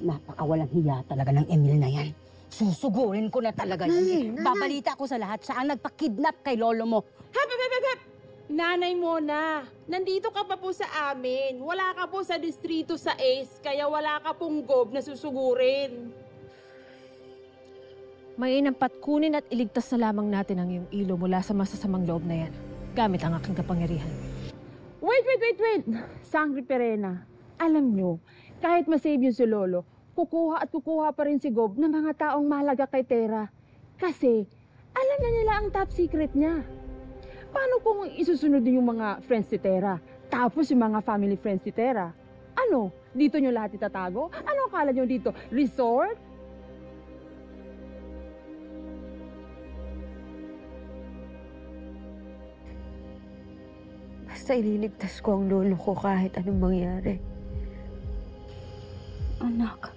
Napakawalang hiya talaga ng Emil na yan. Susugurin ko na talaga yan. Babalita ko sa lahat, siya ang nagpa-kidnap kay lolo mo. Hep! Nanay Mona, nandito ka pa po sa amin. Wala ka po sa distrito sa ACE, kaya wala ka pong gob na susugurin. Mainam pat kunin at iligtas na lamang natin ang iyong ilo mula sa masasamang loob na yan, gamit ang aking kapangyarihan. Wait! Sangre Perena, alam nyo, kahit masave yun si Lolo, kukuha pa rin si Gob ng mga taong mahalaga kay Tera. Kasi, alam na nila ang top secret niya. Paano kung isusunod din yung mga friends ni Tera? Tapos yung mga family friends ni Tera? Ano? Dito nyo lahat itatago? Ano akala nyo dito? Resort? Basta ililigtas ko ang lolo ko kahit anong mangyari. Anak,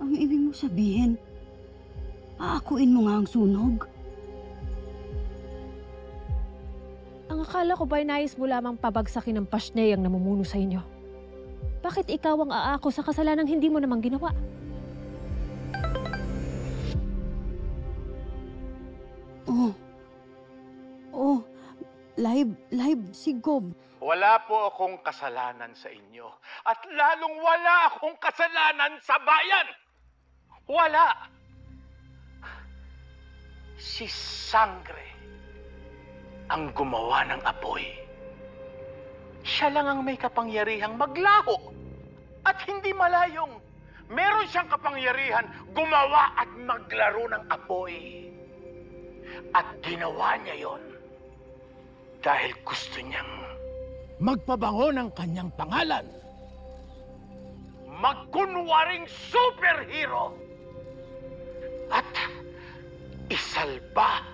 ang ibig mo sabihin, aakuin mo nga ang sunog? Ang akala ko ba'y nais mo lamang pabagsakin ng Pashney ang namumuno sa inyo? Bakit ikaw ang aako sa kasalanang hindi mo namang ginawa? Live si Gob. Wala po akong kasalanan sa inyo. At lalong wala akong kasalanan sa bayan. Wala. Si Sangre ang gumawa ng apoy. Siya lang ang may kapangyarihang maglaho. At hindi malayong. Meron siyang kapangyarihan gumawa at maglaro ng apoy. At ginawa niya yon dahil gusto niyang magpabango ng kanyang pangalan. Magkunwaring superhero. At isalba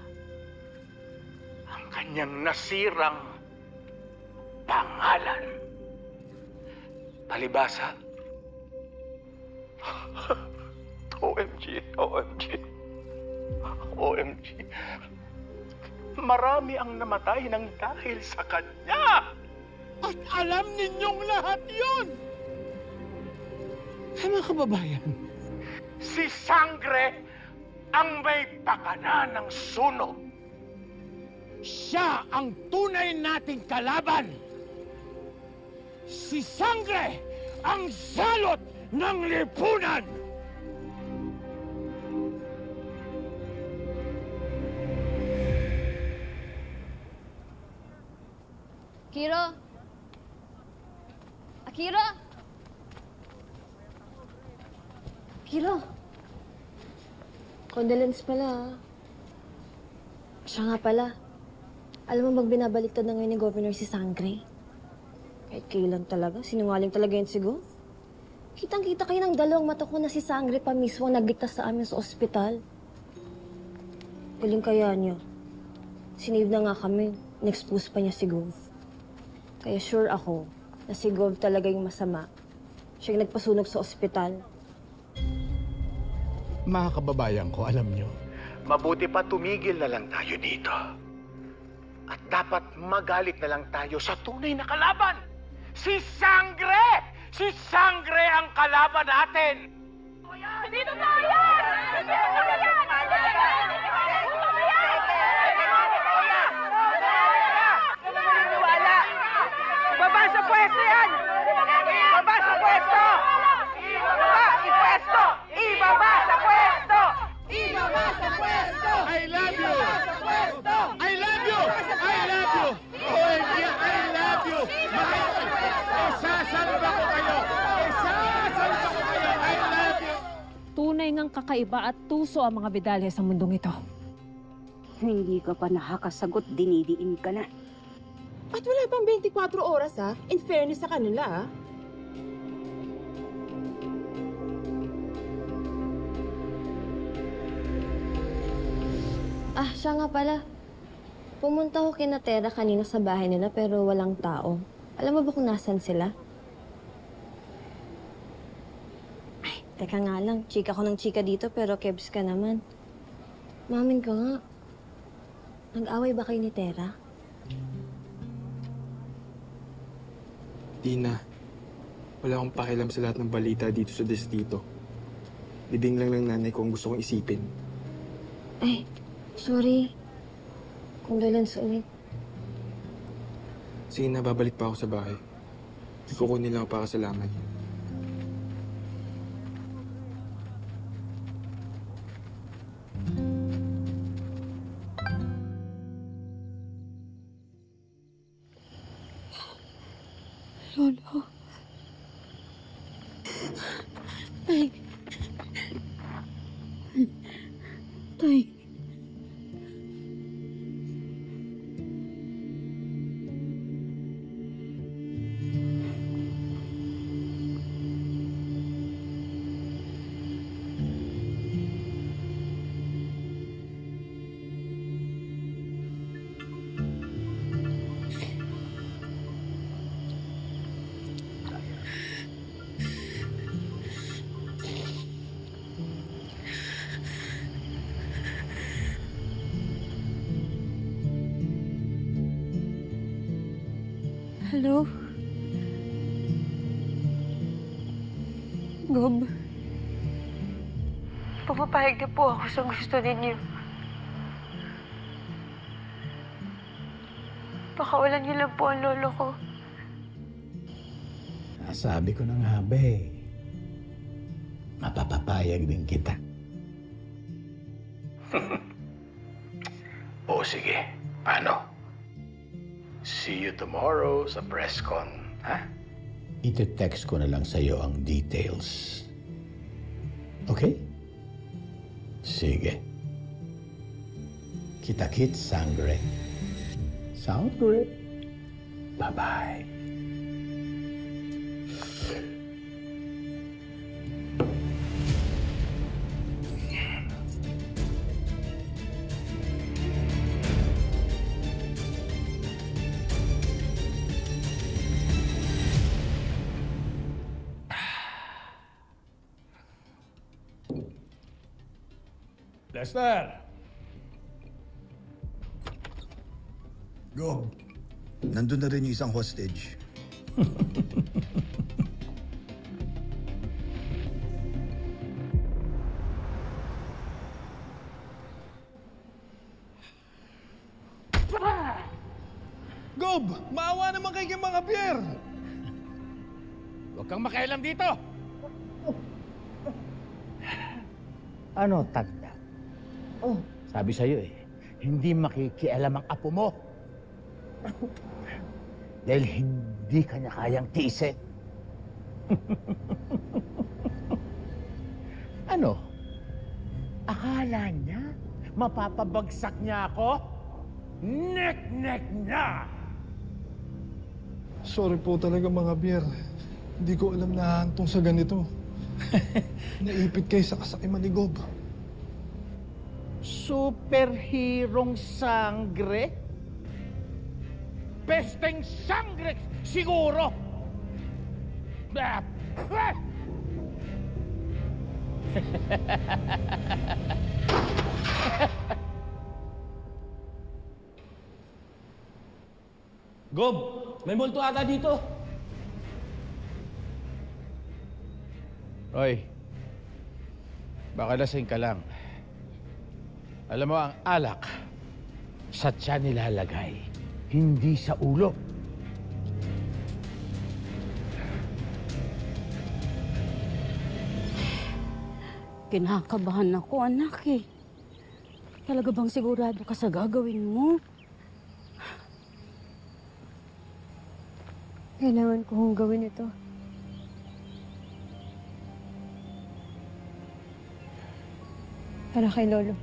ang kanyang nasirang pangalan. Palibasa. OMG. Marami ang namatay ng dahil sa kanya. At alam ninyong lahat yun. Mga kababayan, si Sangre ang may pakana ng sunog. Siya ang tunay nating kalaban. Si Sangre ang salot ng lipunan. Akira! Akira! Akira! Condolence pala, ha? Siya nga pala. Alam mo, binabaliktad na ngayon ni Governor si Sangre. Kahit kailan talaga, sinungaling talaga yun siguro. Kitang-kita kayo ng dalawang mata ko na si Sangre pa mismo ang nagligtas sa amin sa ospital. Galing kaya niya. Sinave na nga kami, na-expose pa niya si Gov. Kaya sure ako na si Gov talaga yung masama. Siya yung nagpasunog sa ospital. Mga kababayan ko, alam nyo, mabuti pa tumigil na lang tayo dito. At dapat magalit na lang tayo sa tunay na kalaban. Si Sangre! Si Sangre ang kalaban natin! Hindi totoo yan! Hindi totoo yan! Baba sa pwesto yan! Baba sa pwesto! Ibaba! Ipwesto! Ibaba sa pwesto! Ibaba sa pwesto! I love you! Ibaba sa pwesto! I love you! I love you! OMG, I love you! Isasalba ko kayo! Isasalba ko kayo! I love you! Tunay ngang kakaiba at tuso ang mga Vidalya sa mundong ito. Hindi ka pa nakakasagot, dinidiin ka na. At wala pang 24 oras ha, in fairness sa kanila ha. Siya nga pala. Pumunta ko kina Tera kanina sa bahay nila pero walang tao. Alam mo ba kung nasan sila? Ay, teka nga lang. Chika ko ng chika dito pero kebs ka naman. Mamin ko nga. Nag-away ba kayo ni Tera? Tina, wala akong pakialam sa lahat ng balita dito sa distrito. Libing lang ng nanay ko ang gusto kong isipin. Ay, sorry. Condolence ulit. Sige na, babalik pa ako sa bahay. Kukunin lang ako para sa lamay. Lolo. Tay. Tay. Hello? Gob? Papapayag na po ako sa gusto ninyo. Pakawalan niyo lang po ang lolo ko. Sabi ko na nga ba eh. Mapapapayag din kita. O sige, paano? See you tomorrow sa press con, ha? Ite-text ko na lang sa'yo ang details. Okay? Sige. Kita-kits, sangre. Sangre. Bye-bye. Lester! Gob, nandun na rin yung isang hostage. Gob! Maawa naman kay mga Pierre! Huwag kang makialam dito! Ano, tanda? Sabi sa'yo eh, hindi makikialam ang apo mo. Dahil hindi ka niya kayang tiisin. Ano? Akala niya mapapabagsak niya ako? Nek-nek na! Sorry po talaga mga Bier. Hindi ko alam na hantong sa ganito. Naipit kayo sa kasakiman ni Gob. Superherong sangre? Pesteng sangre siguro! Gob, may multo ata dito. Roy, baka lasing ka lang. Alam mo, ang alak, sa tiyan nilalagay, hindi sa ulo. Kinakabahan ako, anak eh. Talaga bang sigurado ka sa gagawin mo? Kailangan ko hong gawin ito. Para kay Lolo.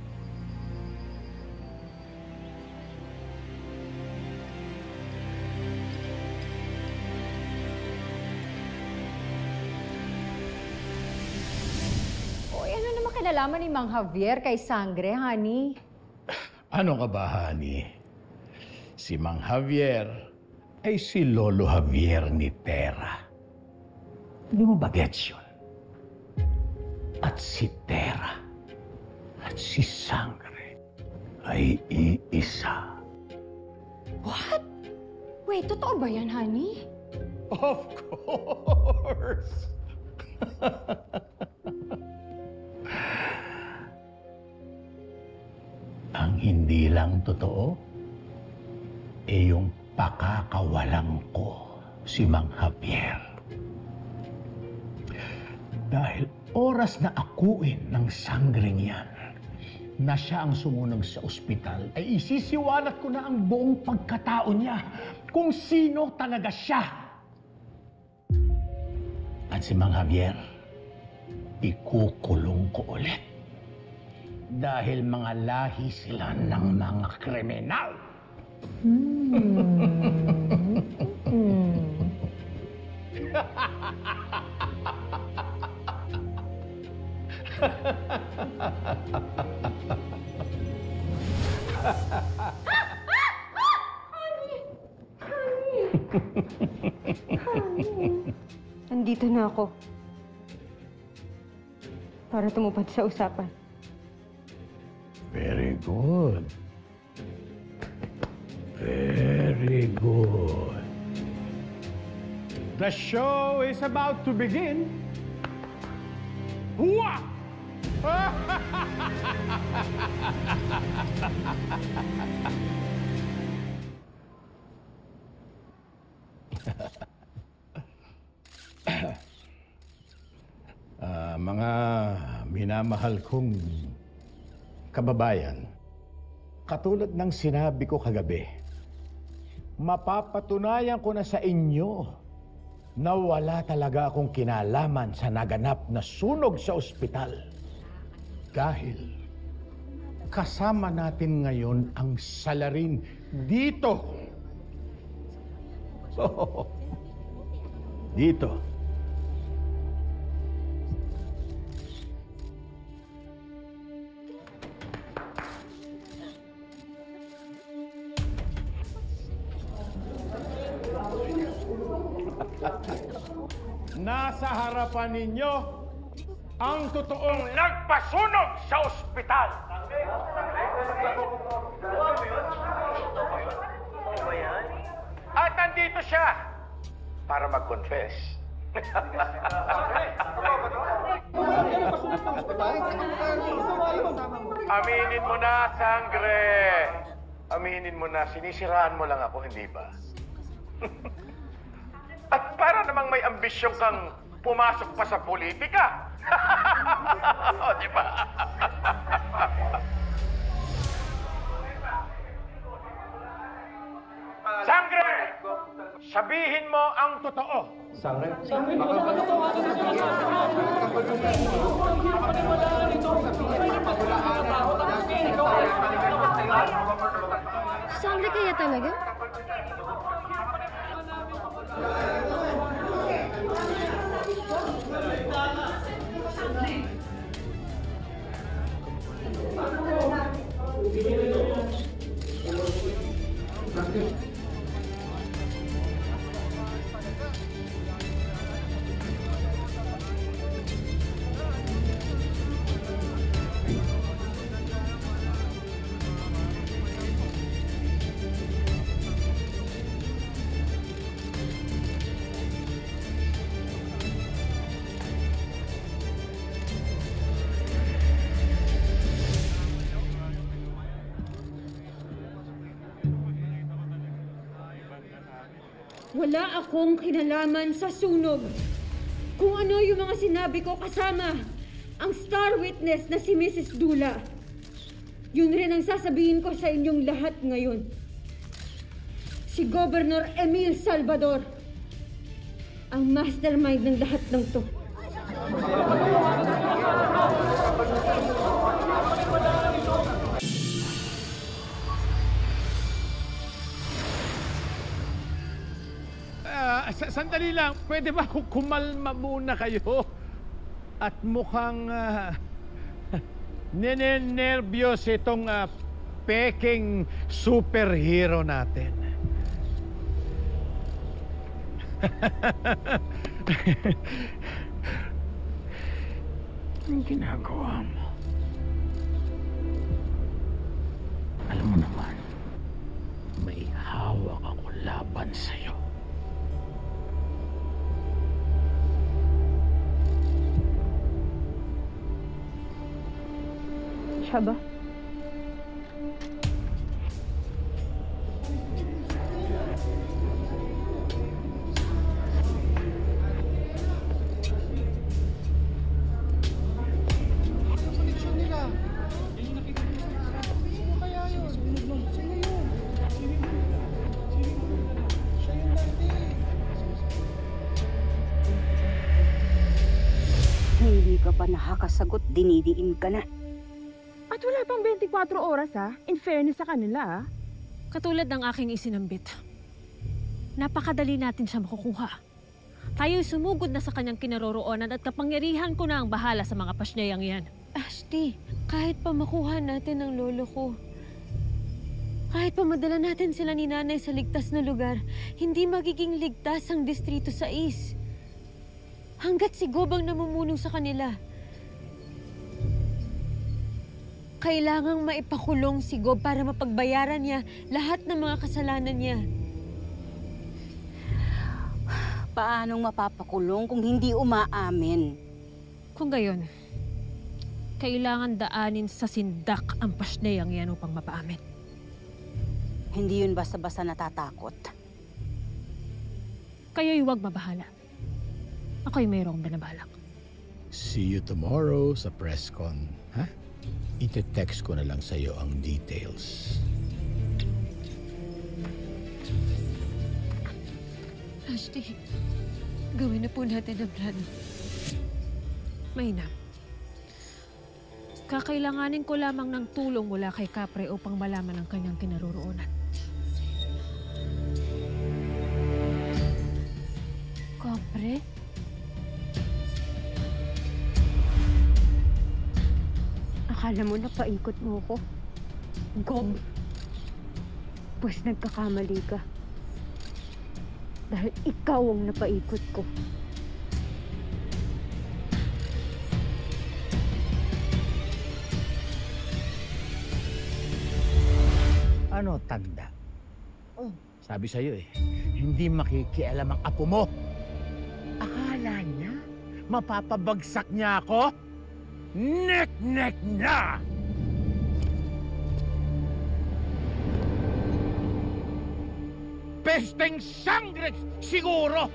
Uy, ano naman kinalaman ni Mang Javier kay Sangre, honey? Ano ka ba, honey? Si Mang Javier ay si Lolo Javier ni Tera. Hindi mo ba gets yun? At si Tera at si Sangre ay iisa. What? Wait, totoo ba yan, honey? Of course! Ang hindi lang totoo, yung pakakawalan ko si Mang Javier. Dahil oras na akuin ng sanggring yan, na siya ang sumunog sa ospital, ay isisiwalat ko na ang buong pagkatao niya kung sino talaga siya. At si Mang Javier, ikukulong ko ulit. Dahil mga lahi sila ng mga kriminal. Nandito na ako. Para tumupad sa usapan. Very good. Very good. The show is about to begin. Hua! Mga minamahal kong kababayan, katulad ng sinabi ko kagabi, mapapatunayan ko na sa inyo na wala talaga akong kinalaman sa naganap na sunog sa ospital. Dahil kasama natin ngayon ang salarin dito. Dito. Nasa harapan ninyo ang totoong nagpasunog sa ospital. At nandito siya para mag-confess. Aminin mo na, Sangre. Aminin mo na, sinisiraan mo lang ako, hindi ba? At para namang may ambisyon kang pumasok pa sa politika. O, di ba? Sangre! Sabihin mo ang totoo. Sangre? Sangre kaya talaga? Wala akong kinalaman sa sunog. Kung ano yung mga sinabi ko kasama ang star witness na si Mrs. Dula. Yun rin ang sasabihin ko sa inyong lahat ngayon. Si Governor Emil Salvador, ang mastermind ng lahat ng to. Sandali lang, pwede ba kumalma muna kayo? At mukhang nenenervyos itong peking superhero natin. Anong ginagawa mo? Alam mo naman, may hawak ako laban sa'yo. Siya ba? Hindi ka pa nakakasagot, dinidiin ka na. At wala pang 24 oras in fairness sa kanila Katulad ng aking isinambit. Napakadali natin siya makukuha. Tayo'y sumugod na sa kanyang kinaroroonan at kapangyarihan ko na ang bahala sa mga pasyayang yan. Ashti, kahit pa makuha natin ang lolo ko, kahit pa madala natin sila ni nanay sa ligtas na lugar, hindi magiging ligtas ang Distrito 6. Hanggat si Gob ang namumuno sa kanila. Kailangang maipakulong si Gob para mapagbayaran niya lahat ng mga kasalanan niya. Paanong mapapakulong kung hindi umaamin? Kung gayon, kailangan daanin sa sindak ang pasyayang yan upang mapaamin. Hindi yun basta-basta natatakot. Kayo'y huwag mabahala. Ako'y mayroong binabalak. See you tomorrow sa press con, ha? Ite-text ko na lang sa'yo ang details. Ashti, gawin na po natin ang plano. Mainam. Kakailanganin ko lamang ng tulong mula kay Capre upang malaman ang kanyang kinaroroonan. Capre? Akala mo na paikot mo ko? Gob! Pues nagkakamali ka. Dahil ikaw ang napaikot ko. Ano, tanda? Sabi sa'yo hindi makikialam ang apo mo. Akala niya, mapapabagsak niya ako? Nek-nek na! Pesteng sangre siguro!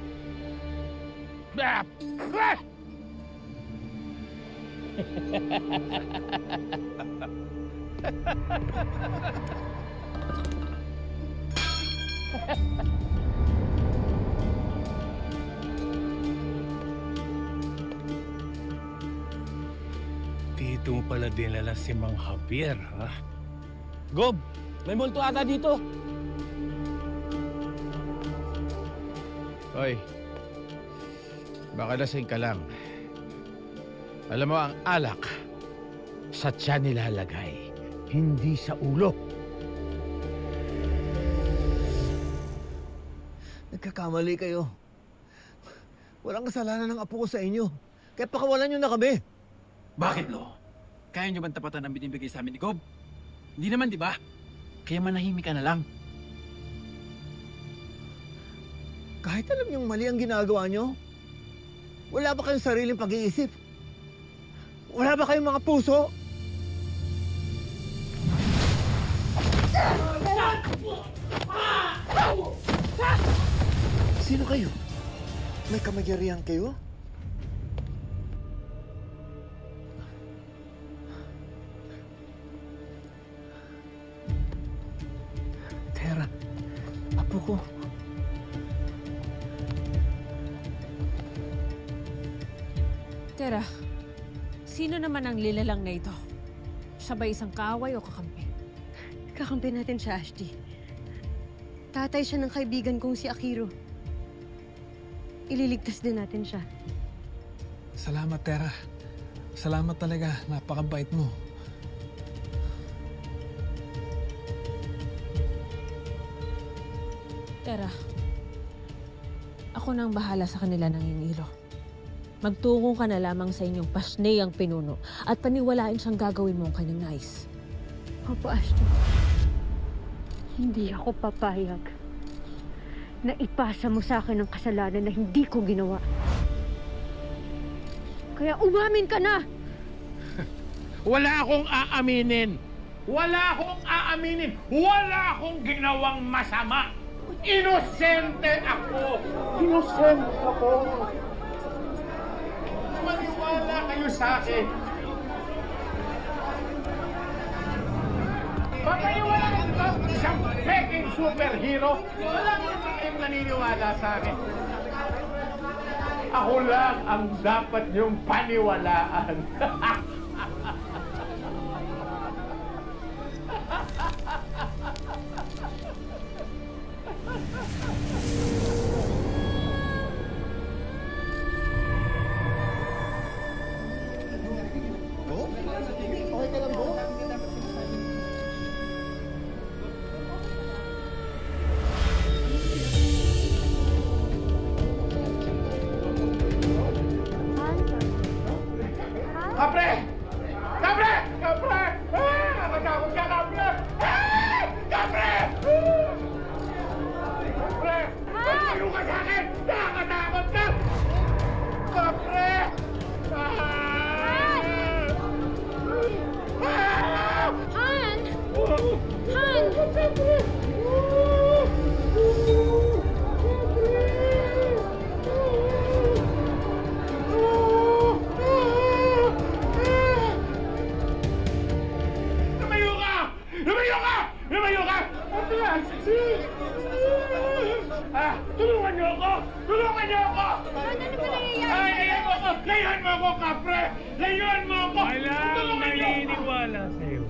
Dito mo pala dinala si Mang Javier, ha? Gob, may multo ata dito. Hoy, baka lasing ka lang. Alam mo, ang alak, sa tiyan nilalagay, hindi sa ulo. Nagkakamali kayo. Walang kasalanan ng apo ko sa inyo. Kaya pakawalan nyo na kami. Bakit, Lo? Kaya nyo bang tapatan ang binibigay sa amin ni Gob? Hindi naman, di ba? Kaya manahimik ka na lang. Kahit alam niyong mali ang ginagawa nyo, wala ba kayong sariling pag-iisip? Wala ba kayong mga puso? Sino kayo? May kamagyarihan kayo? apo ko. Tera, sino naman ang lilalang na ito? Siya ba isang kaaway o kakampi? Kakampi natin siya, Ashley. Tatay siya ng kaibigan kong si Akiro. Ililigtas din natin siya. Salamat, Tera. Salamat talaga. Napakabait mo. Tera, ako nang bahala sa kanila ng Ilo. Magtungo ka na lamang sa inyong pasney ang pinuno at paniwalain siyang gagawin mo ang kanyang nais. Opo, Ashley. Hindi ako papayag na ipasa mo sa akin ang kasalanan na hindi ko ginawa. Kaya umamin ka na! Wala akong aaminin! Wala akong aaminin! Wala akong ginawang masama! Inosente ako! Inosente ako! Maniwala kayo sa akin! Papaniwala ka isang peking superhero? Wala mo kayong naniniwala sa akin. Ako lang ang dapat niyong paniwalaan. Okay ka lang, Bo? Kapre! Kapre! Kapre! Nakatakot ka, Kapre! Kapre! Kapre! Magtayo ka sa akin! Nakatakot ka! Kapre! Han! Han! Lumayo ka! Lumayo ka! Lumayo ka! Tulungan niyo ako! Tulungan niyo ako! Ano ba nangyayari? Ay, layuan mo ako! Layuan mo ako, Kapre! Layuan mo ako! Walang naniniwala sa'yo.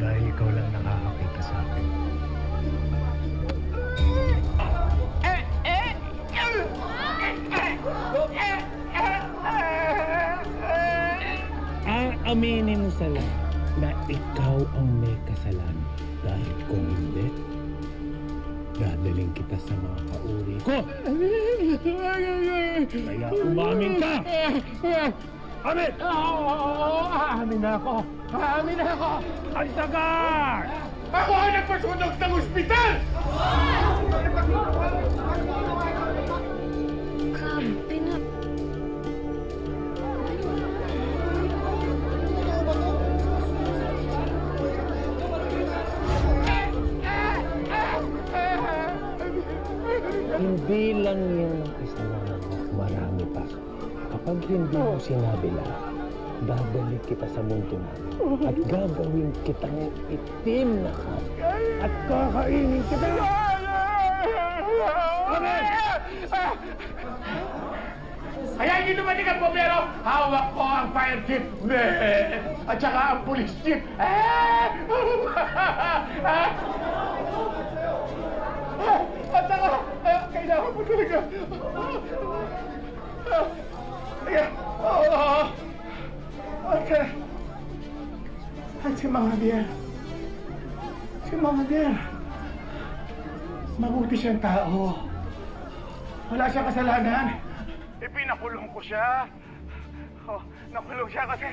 Dahil ikaw lang nakakakita sa akin. Aaminin mo sa lahat na ikaw ang may kasalanan. Dahil kung hindi, dadaling kita sa mga kauri ko. Kaya umamin ka! Amin! Aamin na ako! Aamin na ako! Alsagar! Ako ang nagpasunog ng ospital! Grabe na. Hindi lang yan ang kasalanan mo. Marami pa. Kapag hindi mo sinabi lahat, babalik kita sa mundo namin at gagawin kitang itim na hat at kakainin kita! Amen! Kaya hindi dumating ang bombero, hawak ko ang fire chief at saka ang police chief. At saka, kailangan mo talaga. Okay. At si Mang Javier. Si Mang Javier. Mabuti siyang tao. Wala siyang kasalanan. Ipinakulong ko siya. Nakulong siya kasi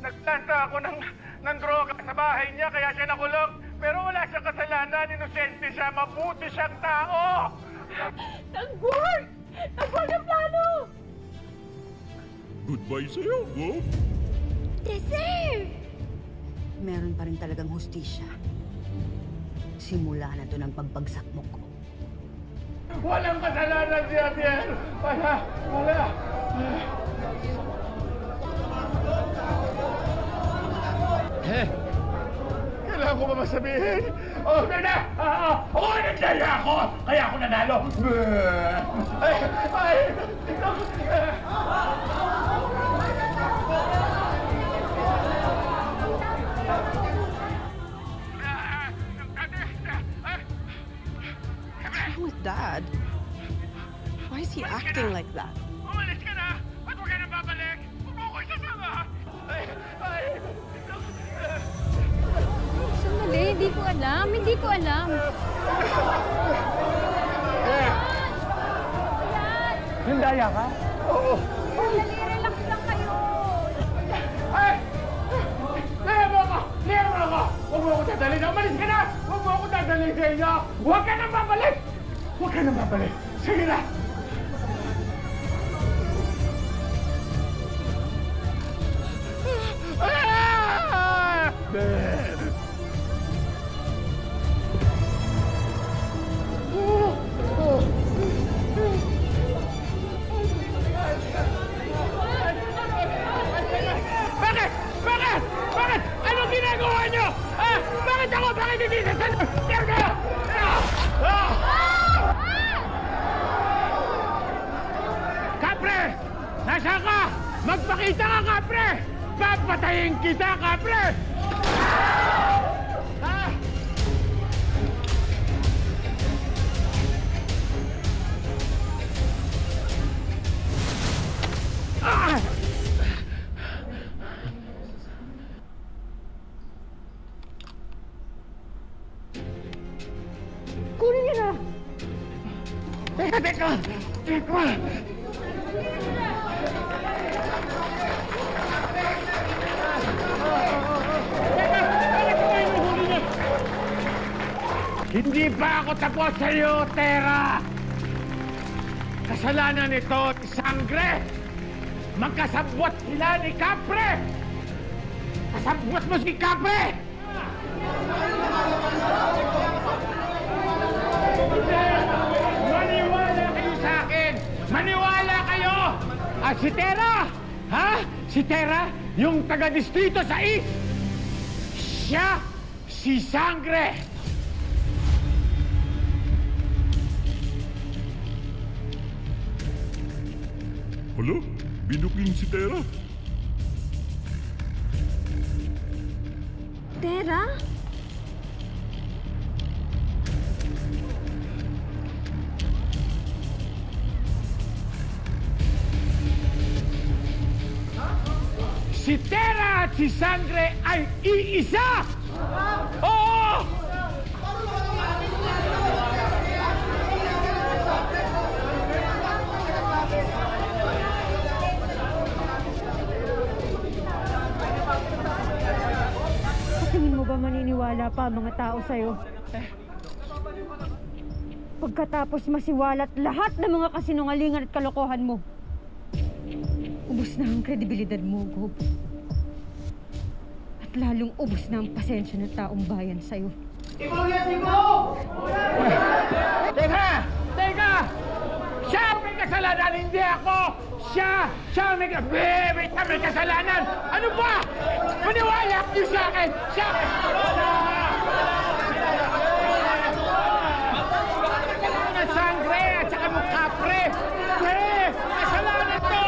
nagplanta ako ng droga sa bahay niya, kaya siya nakulong. Pero wala siyang kasalanan, inosente siya, mabuti siyang tao! Nag-work! Nag-work ang plano! Goodbye sa'yo, Bob. Deserve! Meron pa rin talagang hustisya. Simula na to ng pagbagsak mo ko. Walang kasalanan si Javier! Wala! Wala ko ba masabihin? Oh, na! Oo, nagdaya ako! Kaya ako nanalo! Ay! Ay! What's wrong with Dad? Why is he acting like that? Umalis ka na! At huwag ka na babalik! Huwag mo ko isasama! Ay! Ay! Sandali, hindi ko alam. Hindi ko alam. Nandaya ka? Oo. Sandali, relax lang kayo. Ay! Laya mo ako! Laya mo ako! Huwag mo ako dadalhin! Umalis ka na! Huwag mo ako dadalhin sa inyo! Huwag ka na babalik! Huwag ka na babalik! Sige na! Bakit? Bakit? Bakit? Anong ginagawa niyo? Ah! Bakit ako? Bakit hindi sasagot? Diyan kayo! Kapre! Nasaan ka? Magpakita ka, Kapre! Papatayin kita, Kapre! Kunin niyo na! Teka! Teka! Hindi pa ako tapos sa iyo, Tera! Kasalanan nito ni Sangre! Magkasabwat sila ni Capre! Kasabwat mo si Capre! Maniwala kayo sa akin! Maniwala kayo! At si Tera! Ha? Si Tera? Yung taga-distrito sa East! Siya! Si Sangre! Hala, binuking si Tera. Tera? Si Tera at si Sangre ay iisa! Oo! Tingin mo ba maniniwala pa ang mga tao sa'yo? Pagkatapos masiwalat lahat ng mga kasinungalingan at kalokohan mo, ubos na ang kredibilidad mo, Gob. At lalong ubos na ang pasensya ng taong bayan sa'yo. Teka! Teka! Siya may kasalanan, hindi ako! Siya may kasalanan! Ano ba? Maniwala kayo sa akin! Siya! Sangre at saka mo Capre! Kasalanan to!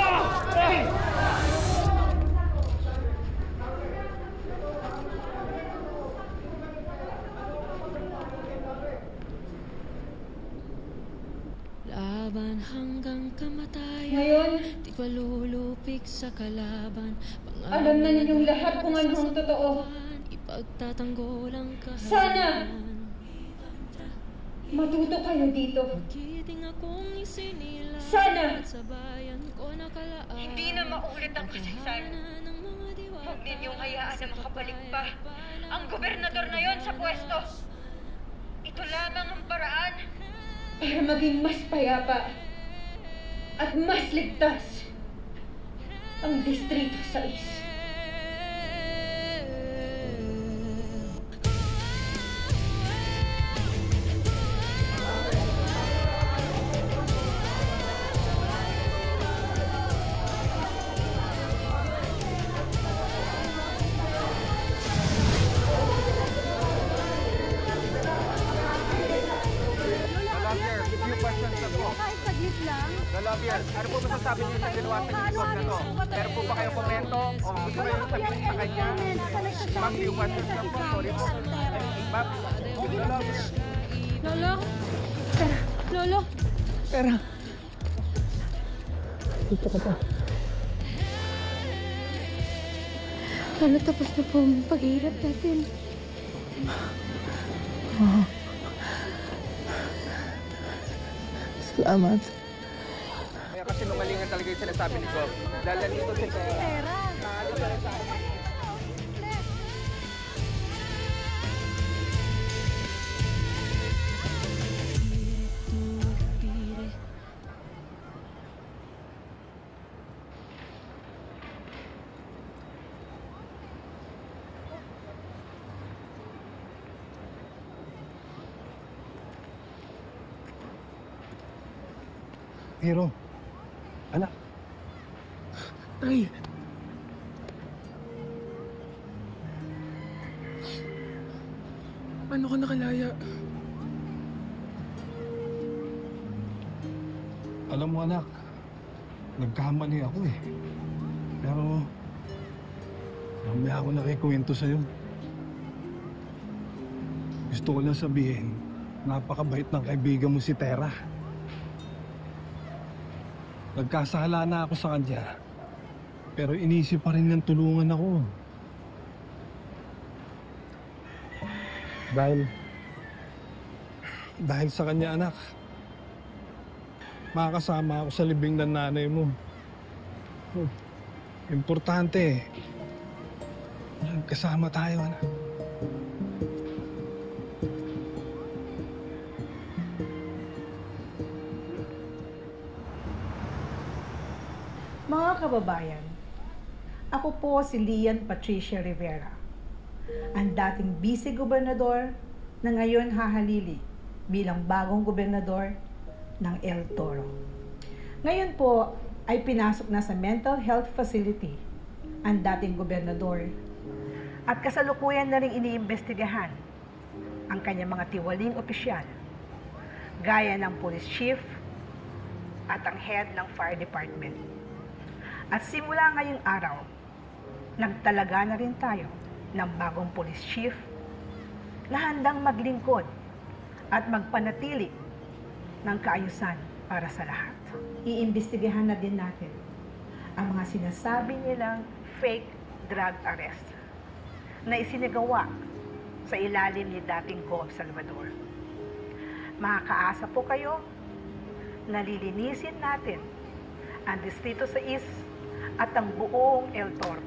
Laban hanggang kamatayan. Ngayon, di palulupik sa kalaban. alam na ninyong lahat kung anong totoo. Ipagtatanggol ang kahalan. Sana matuto kayo dito. Sana hindi na maulit ang kasaysayan. Huwag ninyong hayaan na makabalik pa ang gobernador na yon sa pwesto. Ito lamang ang paraan para maging mas payapa at mas ligtas ang distrito sa East. Ano po masasabi niyo sa ginawa sa Gizon na to? Meron po ba kayong komento o gusto kayo sabihin sa kanya? Ma'am, yung questions lang po. Sorry po. Ma'am, Lolo? Lolo? Tera. Dito ka pa. Lolo, tapos na po ang paghihirap natin. Oh. Salamat. Kaya kasi numalingan talaga yung sinasabi ni Gob. Dahil nandito si Tera. Hero. Anak. Ay. Paano ka nakalaya? Alam mo anak, nagkamali ako eh. Pero, mamaya ako nakikwento sa'yo. Gusto ko lang sabihin, napakabait ng kaibigan mo si Tera. Nagkasala na ako sa kanya, pero inisip pa rin niyang tulungan ako. Dahil sa kanya, anak, makakasama ako sa libing ng nanay mo. Importante, kasama tayo, anak. Mga kababayan, ako po si Lian Patricia Rivera, ang dating vice-gobernador na ngayon hahalili bilang bagong gobernador ng El Toro. Ngayon po ay pinasok na sa mental health facility ang dating gobernador at kasalukuyan na rin iniimbestigahan ang kanyang mga tiwaling opisyal gaya ng police chief at ang head ng fire department. At simula ngayong araw, nagtalaga na rin tayo ng bagong police chief na handang maglingkod at magpanatili ng kaayusan para sa lahat. Iimbestigahan na din natin ang mga sinasabi nilang fake drug arrest na isinagawa sa ilalim ni dating Gob Salvador. Makakaasa po kayo na lilinisin natin ang distrito sa East at ang buong El Toro.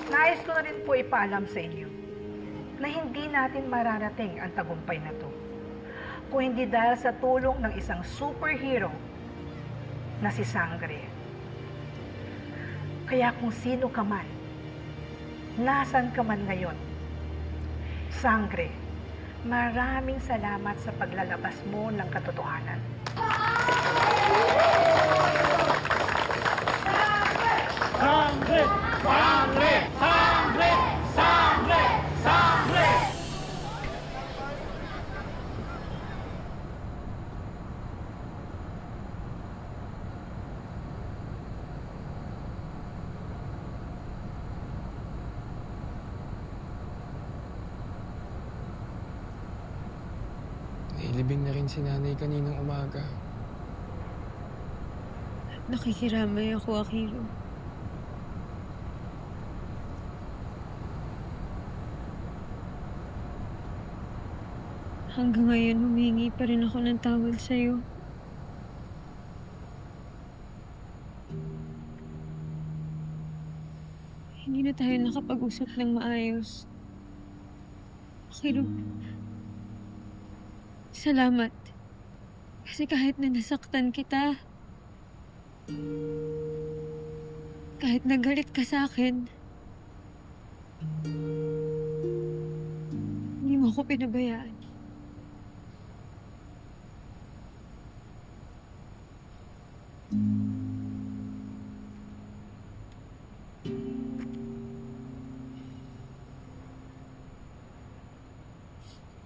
Nais ko na rin po ipaalam sa inyo na hindi natin mararating ang tagumpay na to kung hindi dahil sa tulong ng isang superhero na si Sangre. Kaya kung sino ka man, nasan ka man ngayon, Sangre, maraming salamat sa paglalabas mo ng katotohanan. Sangre! Sangre! Sangre! Sangre! Sangre! Nailibing na rin si nanay kaninang umaga. Nakikiramay ako, Akiro. Hanggang ngayon, humingi pa rin ako ng tawad sa'yo. Hindi na tayo nakapag-usap ng maayos. Akiro, salamat. Kasi kahit na nasaktan kita, kahit nagalit ka sa akin, hindi mo ako pinabayaan.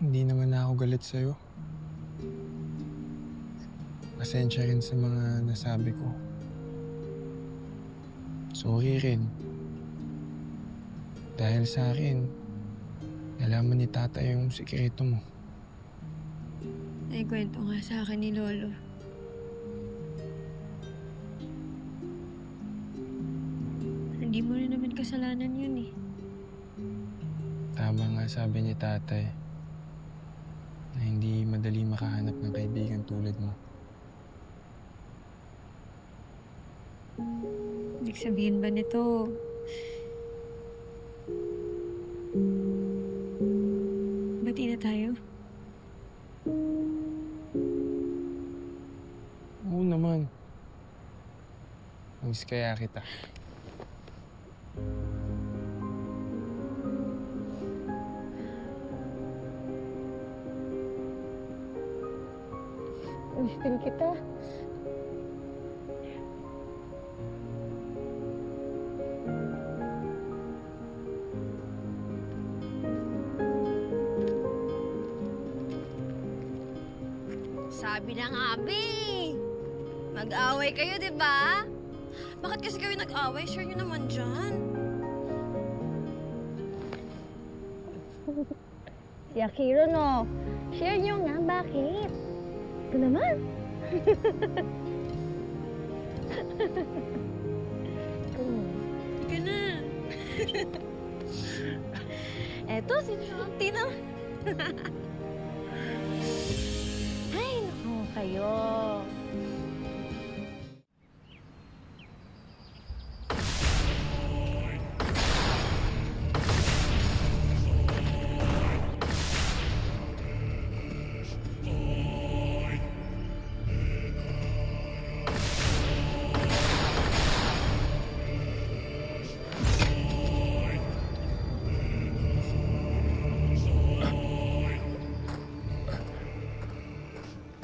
Hindi naman na ako galit sa'yo. Pasensya rin sa mga nasabi ko. Sorry rin. Dahil sa akin, nalaman ni Tata yung sikreto mo. Ay, kwento nga sa akin ni Lolo. Hindi mo rin naman kasalanan yun eh. Tama nga sabi ni Tatay na hindi madali makahanap ng kaibigan tulad mo. Ibig sabihin ba nito, bati na tayo? Oo naman. Miss kaya kita. Miss din kita. Sabi na nga, Abi. Mag-away kayo, di ba? Bakit kasi kayo nag-away? Share nyo naman dyan. Si Akiro, no? Share nyo nga, bakit? Ito naman. Ika na. Eto, sinunti na. Ay, naku kayo.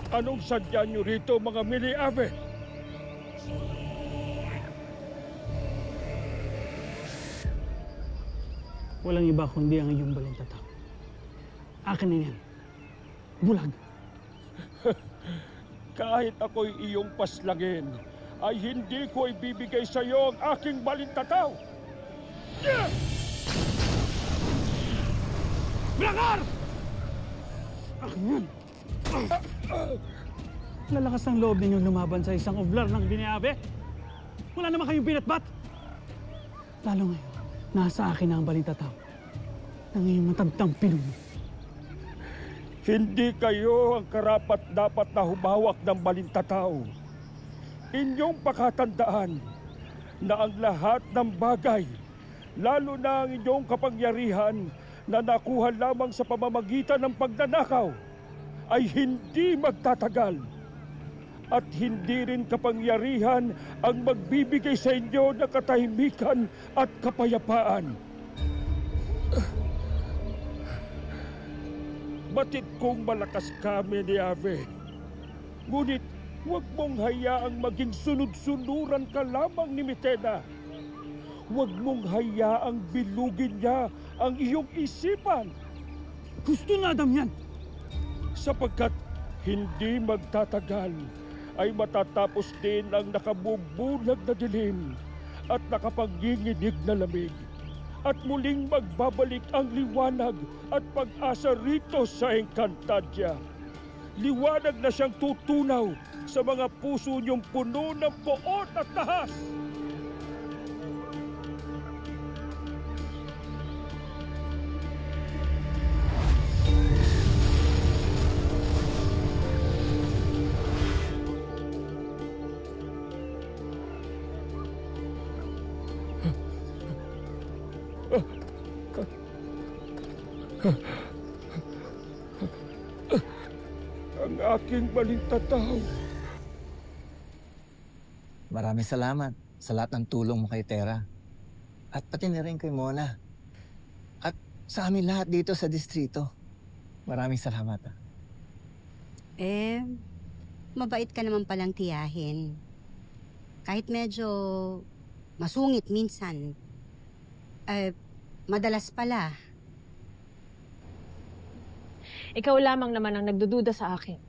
Anong sadya nyo rito, mga Mili-Ave? Walang iba kundi ang iyong balintataw. Akin na yan. Bulag. Kahit ako'y iyong paslangin, ay hindi ko ibibigay sa iyo ang aking balintataw. Blancar! Akin yan. Lalakas ang loob ninyong lumaban sa isang oblar ng Mili-Ave. Wala naman kayong pinatbat. Lalo ngayon, nasa akin na ang balintataw ng iyong matagtang pinuno. Hindi kayo ang karapat-dapat na humawak ng balintataw. Inyong pakatandaan na ang lahat ng bagay, lalo na ang inyong kapangyarihan na nakuha lamang sa pamamagitan ng pagnanakaw, ay hindi magtatagal. At hindi rin kapangyarihan ang magbibigay sa inyo ng katahimikan at kapayapaan. Batid kong malakas kami ni Ave. Ngunit huwag mong hayaang maging sunod-sunuran ka lamang ni Mitena. Huwag mong hayaang bilugin niya ang iyong isipan. Gusto na Adam yan! Sapagkat hindi magtatagal ay matatapos din ang nakabubulag na dilim at nakapanginginig na lamig. At muling magbabalik ang liwanag at pag-asa rito sa Encantadia. Liwanag na siyang tutunaw sa mga puso niyong puno ng poot at tahas. Ang aking balintataw. Maraming salamat sa lahat ng tulong mo kay Tera. At pati na rin kay Mona. At sa amin lahat dito sa distrito. Maraming salamat. Mabait ka naman palang tiyahin. Kahit medyo masungit minsan, madalas pala. Ikaw lamang naman ang nagdududa sa akin.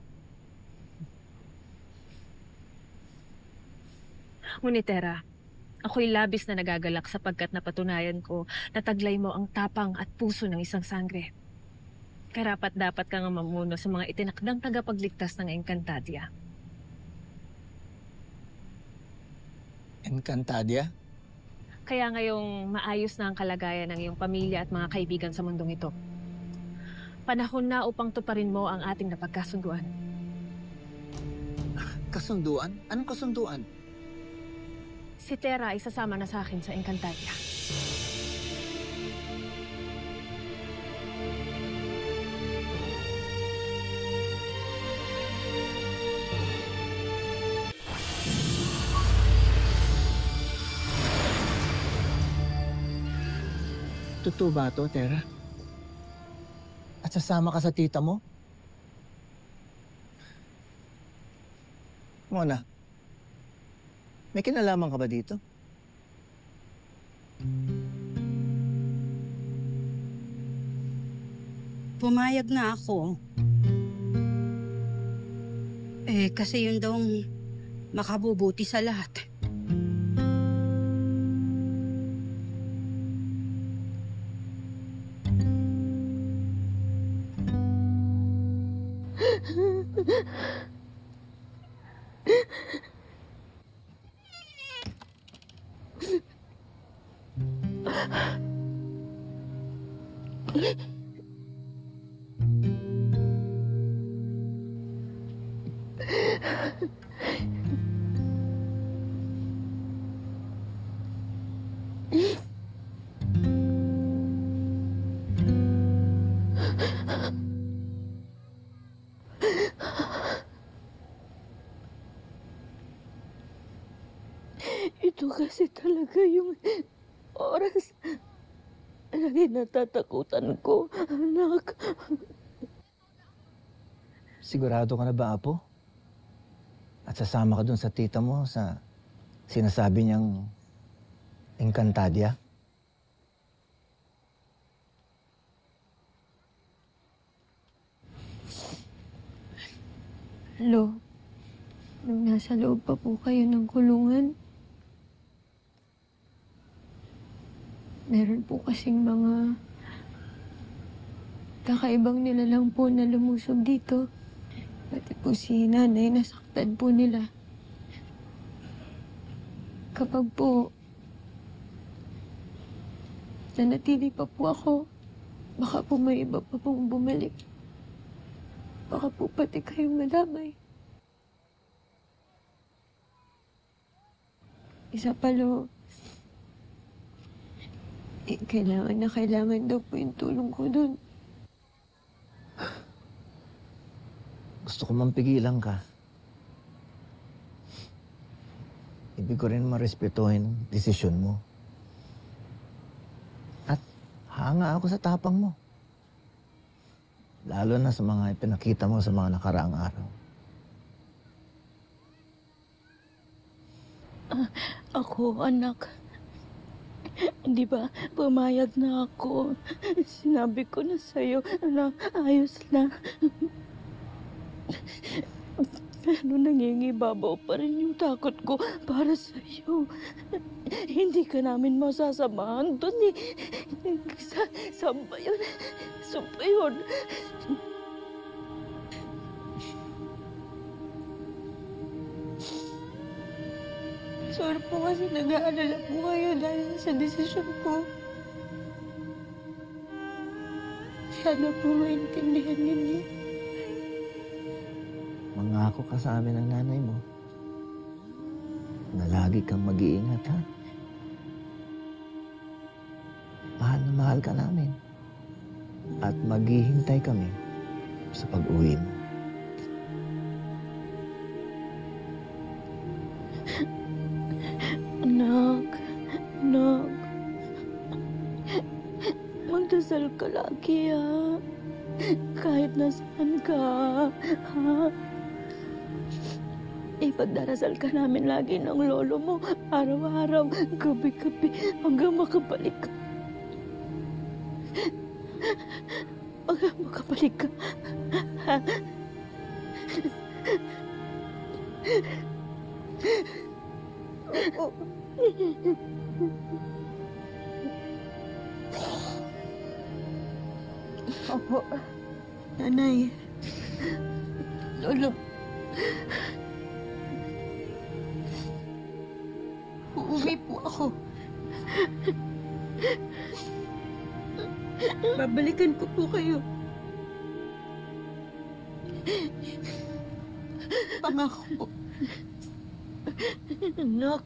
Ngunit Tera, ako'y labis na nagagalak sapagkat napatunayan ko na taglay mo ang tapang at puso ng isang sangre. Karapat-dapat ka nga mamuno sa mga itinakdang tagapagligtas ng Encantadia. Encantadia? Kaya ngayong maayos na ang kalagayan ng iyong pamilya at mga kaibigan sa mundong ito. Panahon na upang tuparin mo ang ating napagkasunduan. Kasunduan? Anong kasunduan? Si Tera ay sasama na sa akin sa Encantadia. Totoo ba ito, Tera? At sasama ka sa tita mo? Mona, may kinalaman ka ba dito? Pumayag na ako. Kasi yun daw ang makabubuti sa lahat. Ito kasi talaga yung oras na kinatatakutan ko, anak. Sigurado ka na ba, Apo? At sasama ka dun sa tita mo sa sinasabi niyang Encantadia? Lo, nung nasa loob pa po kayo ng kulungan, meron po kasing mga kakaibang nilalang po na lumusog dito. Pati po si nanay, nasaktan po nila. Kapag po nanatili pa po ako, baka po may iba pa pong bumalik. Baka po pati kayong madamay. Isa pa, Lo. Kailangan daw po yung tulong ko dun. Gusto ko man pigilan ka. Ibig ko rin marespetuhin ang desisyon mo. At hanga ako sa tapang mo. Lalo na sa mga ipinakita mo sa mga nakaraang araw. Ako, anak. Di ba, pumayag na ako. Sinabi ko na sa'yo na ayos lang. Pero nangingibabaw pa rin yung takot ko para sa'yo. Hindi ka namin masasamahan doon eh. Saan ba yun? Saan ba yun? Sorry po kasi nag-aalala po kayo dahil sa desisyon ko. Sana po maintindihan ninyo. Mangako ka sa amin ng nanay mo na lagi kang mag-iingat, ha? Mahal na mahal ka namin. At maghihintay kami sa pag-uwi mo. Anak. Magdasal ka lagi, ha? Kahit nasaan ka, ha? Ipagdarasal ka namin lagi ng lolo mo, araw-araw, gabi-gabi, hanggang makabalik ka. Hanggang makabalik ka. Ha? Opo. Nanay. Lolo. Uuwi po ako. Babalikan ko po kayo. Pangako po. Anak.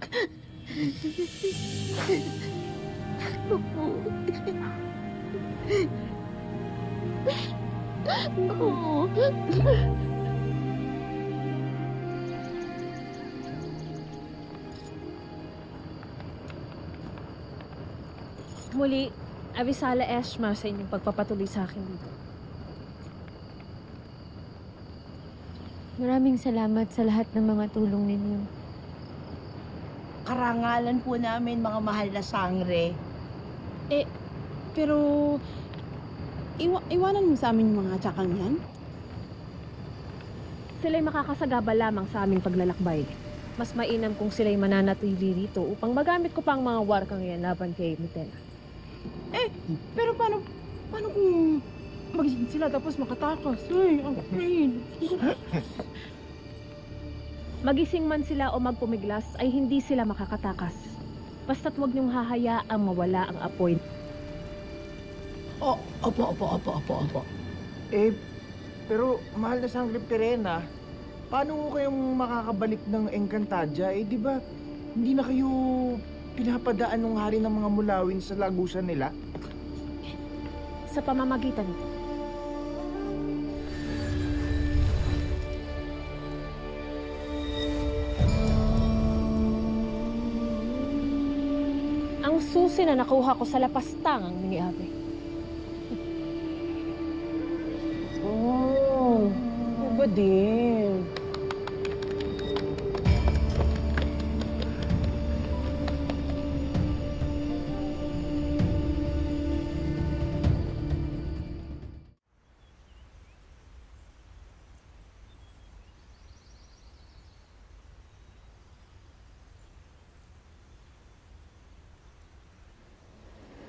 Opo. Oh. Muli, Avisala Eshma sa inyong pagpapatuloy sa akin dito. Maraming salamat sa lahat ng mga tulong ninyo. Karangalan po namin, mga mahal na sangre. Pero iwanan mo sa amin yung mga tsakang yan? Sila'y makakasagaba lamang sa aming paglalakbay. Mas mainam kung sila'y mananatili rito upang magamit ko pa ang mga warkang yan laban kay Mitena. Pero paano kung magising sila tapos makatakas? Ay, ang pain. Magising man sila o magpumiglas ay hindi sila makakatakas. Basta't huwag niyong hahayaang mawala ang apoy. Opo. Pero mahal na Sangre Perena, paano ko kayong makakabalik ng Encantadia? Di ba, hindi na kayo pinapadaan ng hari ng mga mulawin sa lagusan nila? Sa pamamagitan nito. Ang susi na nakuha ko sa lapastangang mini-ate. Iba din.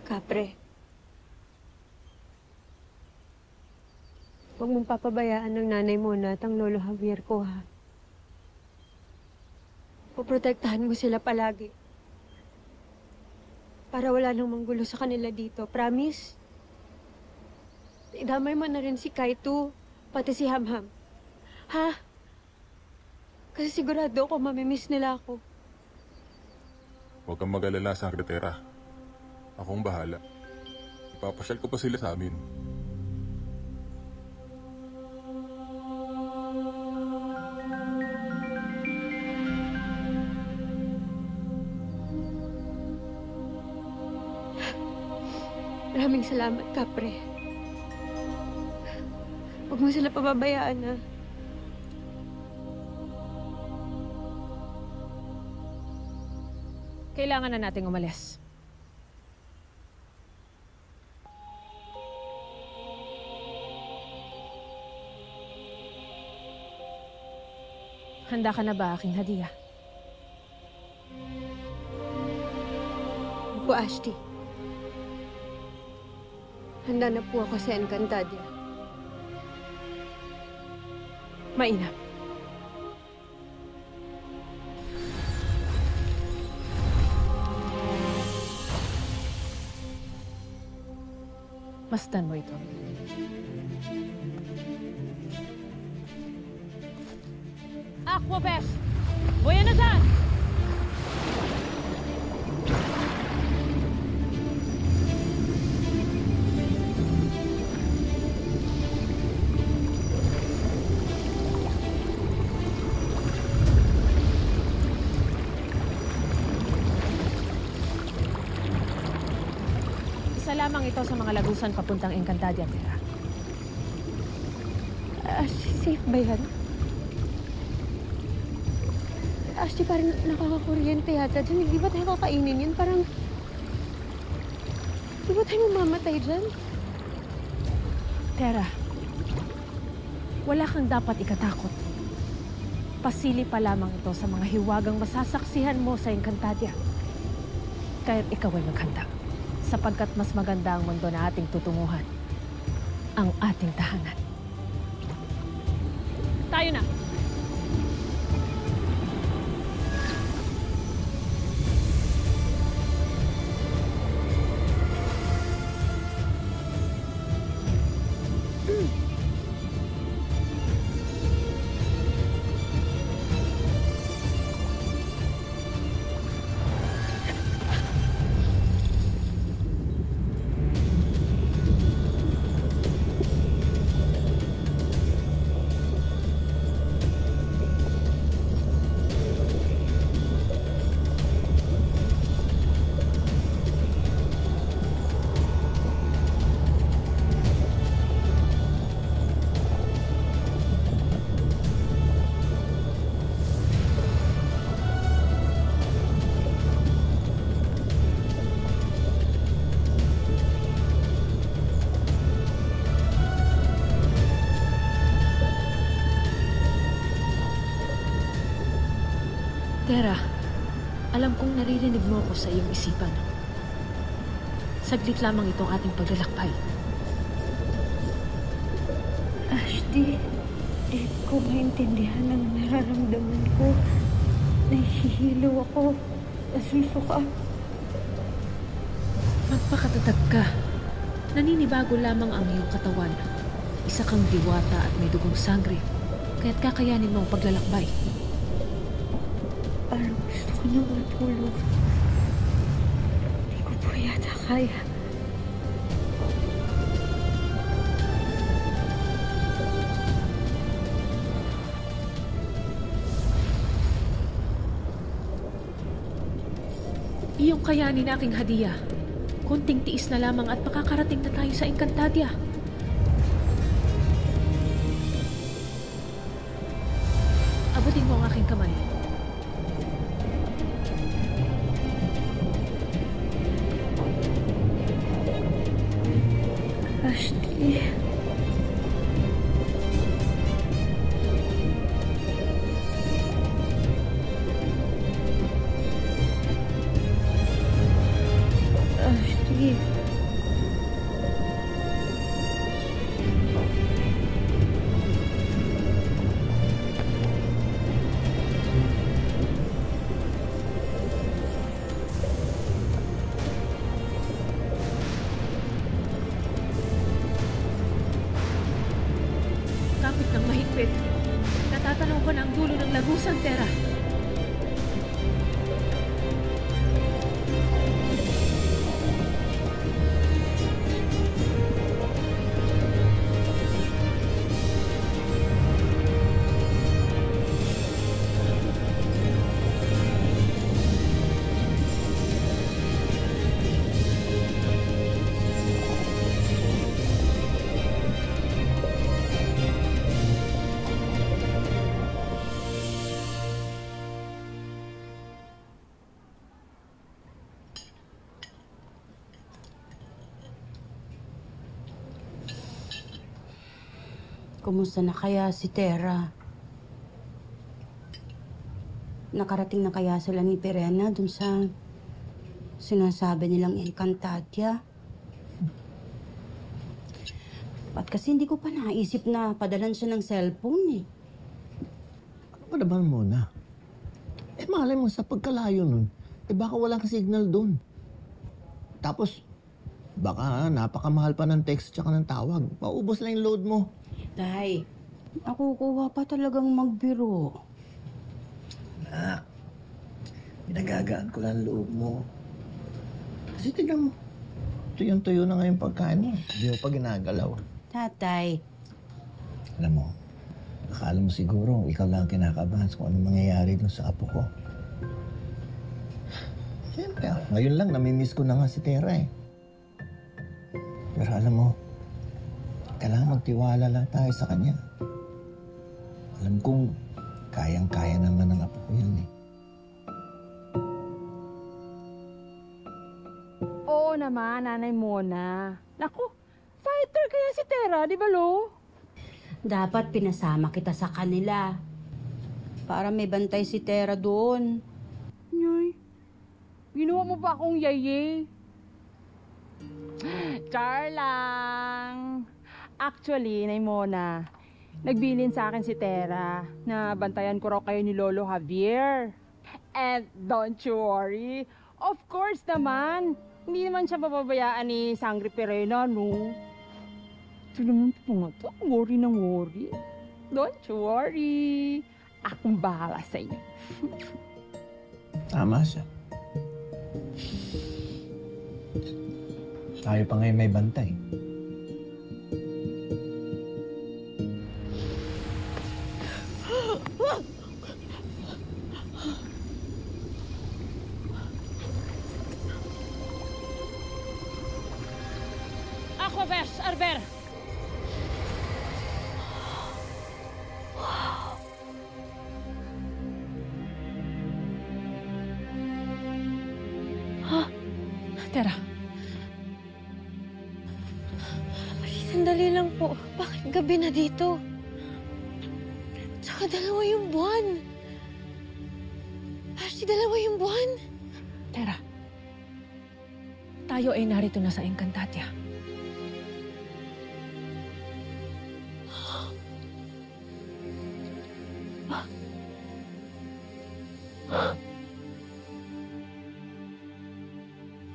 Kapre. Huwag mong papabayaan ng nanay mo na at ang lolo Javier ko, ha? Poprotektahan mo sila palagi. Para wala nang manggulo sa kanila dito. Promise? Idamay mo na rin si Kaito, pati si Hamham. Ha? Kasi sigurado ako mamimiss nila ako. Huwag kang mag-alala, Sekretera. Akong bahala. Ipapasyal ko pa sila sa amin. Maraming salamat, Kapre. Huwag mo sila pababayaan, ha? Kailangan na nating umalis. Handa ka na ba, aking hadiah? Opo, Ashti. Handa na po ako sa Encantadia. Mainam. Masdan mo ito. Aquabes! Buya na dyan! Isa lamang ito sa mga lagusan papuntang Encantadia, Tera. Safe ba yan? Ashley, parang nakakakuryente yata dyan. Hindi ba tayo kakainin yan? Parang... Hindi ba tayo mamamatay dyan? Tera, wala kang dapat ikatakot. Pasili pa lamang ito sa mga hiwagang masasaksihan mo sa Encantadia. Kaya't ikaw ay maghanda. Sapagkat mas maganda ang mundo na ating tutunguhan. Ang ating tahanan. Tayo na! Tera, alam kong naririnig mo ako sa iyong isipan. Saglit lamang itong ating paglalakbay. Ashley, di ko maintindihan ang nararamdaman ko. Nahihilo ako. Nasusuka. Magpakatatag ka. Naninibago lamang ang iyong katawan. Isa kang diwata at may dugong sangre. Kaya't kakayanin mo ang paglalakbay. Parang gusto ko nang matulog. Hindi ko po yata kaya. Iyong kayanin aking hadiah. Konting tiis na lamang at makakarating na tayo sa Encantadia. Abutin mo ang aking kamay. Ashley. Ashley. Kapit ng mahigpit. Natatanaw ko na ang dulo ng lagusan, Tera. Kumusta na kaya si Tera? Nakarating na kaya sila ni Pirena dun sa sinasabi nilang Encantadia? At kasi hindi ko pa naisip na padalan siya ng cellphone eh. Ano ba naman muna? Malay mo sa pagkalayo nun, baka walang signal dun. Tapos, baka napakamahal pa ng text tsaka ng tawag. Paubos lang yung load mo. Tay, nakukuha pa talagang magbiro. Nak, pinagagaan ko lang loob mo. Kasi tignan mo, tuyong-tuyo na ngayon pagkain mo. Hindi mo pa ginagalaw. Tatay. Alam mo, akala mo siguro ikaw lang kinakabahan sa kung anong mangyayari dun sa apo ko. Siyempre, ngayon lang namimiss ko na nga si Tera eh. Pero alam mo, kailangan magtiwala lang tayo sa kanya. Alam kong kayang-kaya naman ng apo ko yan eh. Oo naman, Nanay Mona. Naku, fighter kaya si Tera, di ba lo? Dapat pinasama kita sa kanila. Para may bantay si Tera doon. Nyoy, ginawa mo pa akong yayay. Char lang. Actually, Nay Mona, nagbilin sa akin si Tera na bantayan ko raw kayo ni Lolo Javier. And don't you worry, of course naman, hindi naman siya papabayaan ni Sangre Perena, no? Ito naman po nga to, worry ng worry. Don't you worry, akong bahala sa inyo. Tama siya. Tayo pa ngayon may bantay. Aquavers, Arber! Tera. Sandali lang po. Bakit gabi na dito? Tsaka dalawa yung buwan. Ashley, dalawa yung buwan. Tera, tayo ay narito na sa Encantadia.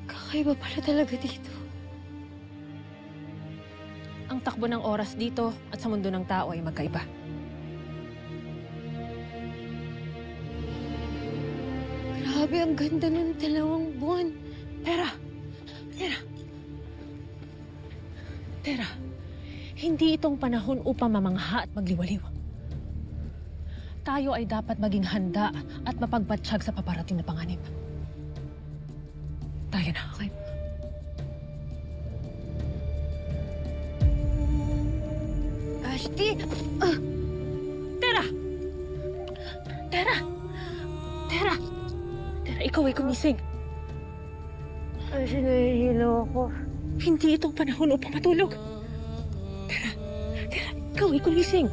Kakaiba pala talaga dito. Ang takbo ng oras dito at sa mundo ng tao ay magkaiba. Grabe, ang ganda ng dalawang buwan. Tera! Hindi itong panahon upang mamangha at magliwaliw. Tayo ay dapat maging handa at mapagpatsyag sa paparating na panganib. Tayo na, okay? Ashley! Tera, ikaw ay kumising. Ashley, nahihilo ako. Hindi itong panahon upang matulog. Tera, ikaw ay kumising.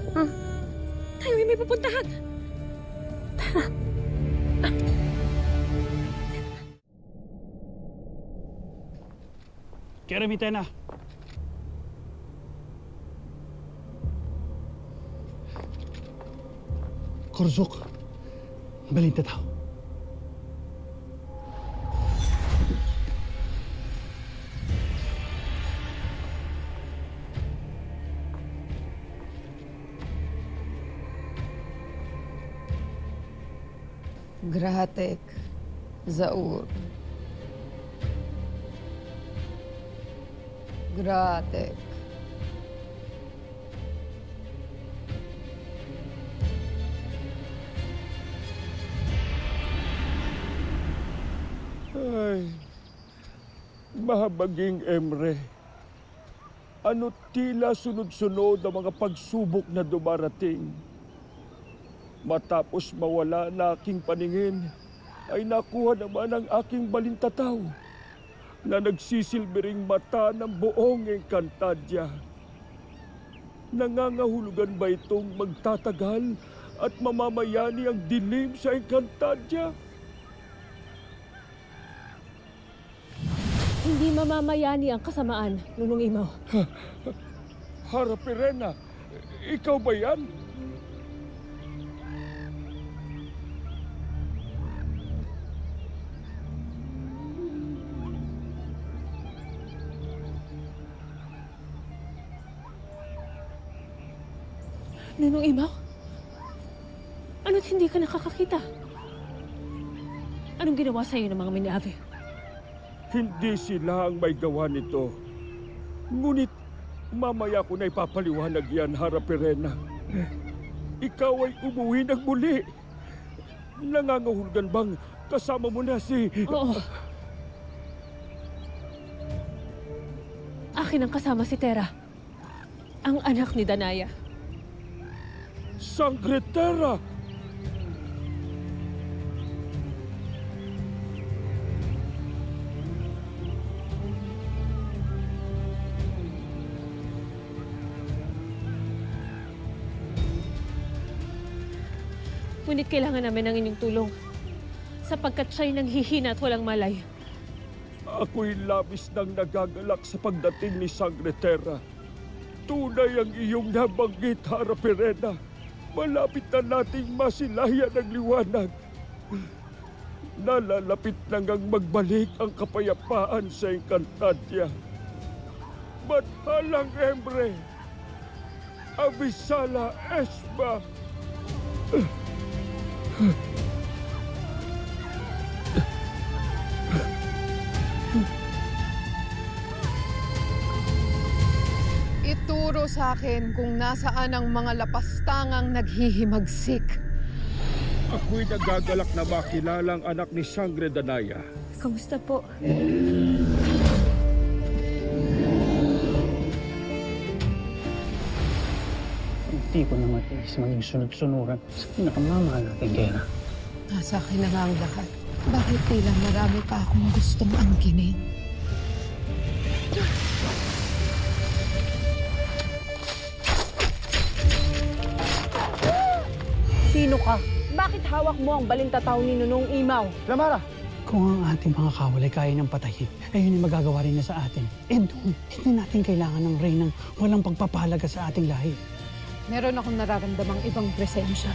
Tayo ay may pupuntahan. Tera. Jeremy Tena. Korzok, balita tao. Grahatek, Zaur. Grahatek. Ay, mahabaging Emre. Ano tila sunod-sunod ang mga pagsubok na dumarating. Matapos mawala na aking paningin, ay nakuha naman ang aking balintataw na nagsisilbering mata ng buong Encantadia. Nangangahulugan ba itong magtatagal at mamamayani ang dilim sa Encantadia? Hindi mamamayani ang kasamaan, Nunong Imaw. Hara Perena, ikaw ba yan? Nunong Imaw? Ano't hindi ka nakakakita? Anong ginawa sa'yo ng mga Miniave? Hindi sila ang may gawa nito. Ngunit mamaya ko na ipapaliwanag yan, Hara Perena. Ikaw ay umuwi ng muli. Nangangahulugan bang kasama mo na si... Oo. Akin ang kasama si Tera. Ang anak ni Danaya. Sangre Tera! Ngunit kailangan namin ng inyong tulong. Sapagkat siya'y nanghihina at walang malay. Ako'y labis nang nagagalak sa pagdating ni Sangre Terra. Tunay ang iyong nabanggit, Hara Perena. Malapit na nating masilayan ang liwanag. Nalalapit na ngang magbalik ang kapayapaan sa Encantadia. Mathalang Emre, Abisala Esma. Ituro sa akin kung nasaan ang mga lapastangang naghihimagsik. Ako'y nagagalak na makilala ang anak ni Sangre Danaya. Kamusta po? Hindi ko na matiis maging sunod-sunuran sa pinakamamahal nating gera. Nasa akin na nga ang lahat. Bakit tila marami pa akong gustong angkinin? Sino ka? Bakit hawak mo ang balintataw ni Nunong Imaw? Lamara! Kung ang ating mga kawal ay kaya ng patayin, ay yun ay magagawa rin niya sa atin. Eh doon, hindi natin kailangan ng reynang walang pagpapahalaga sa ating lahi. Meron akong nararamdamang ibang presensya.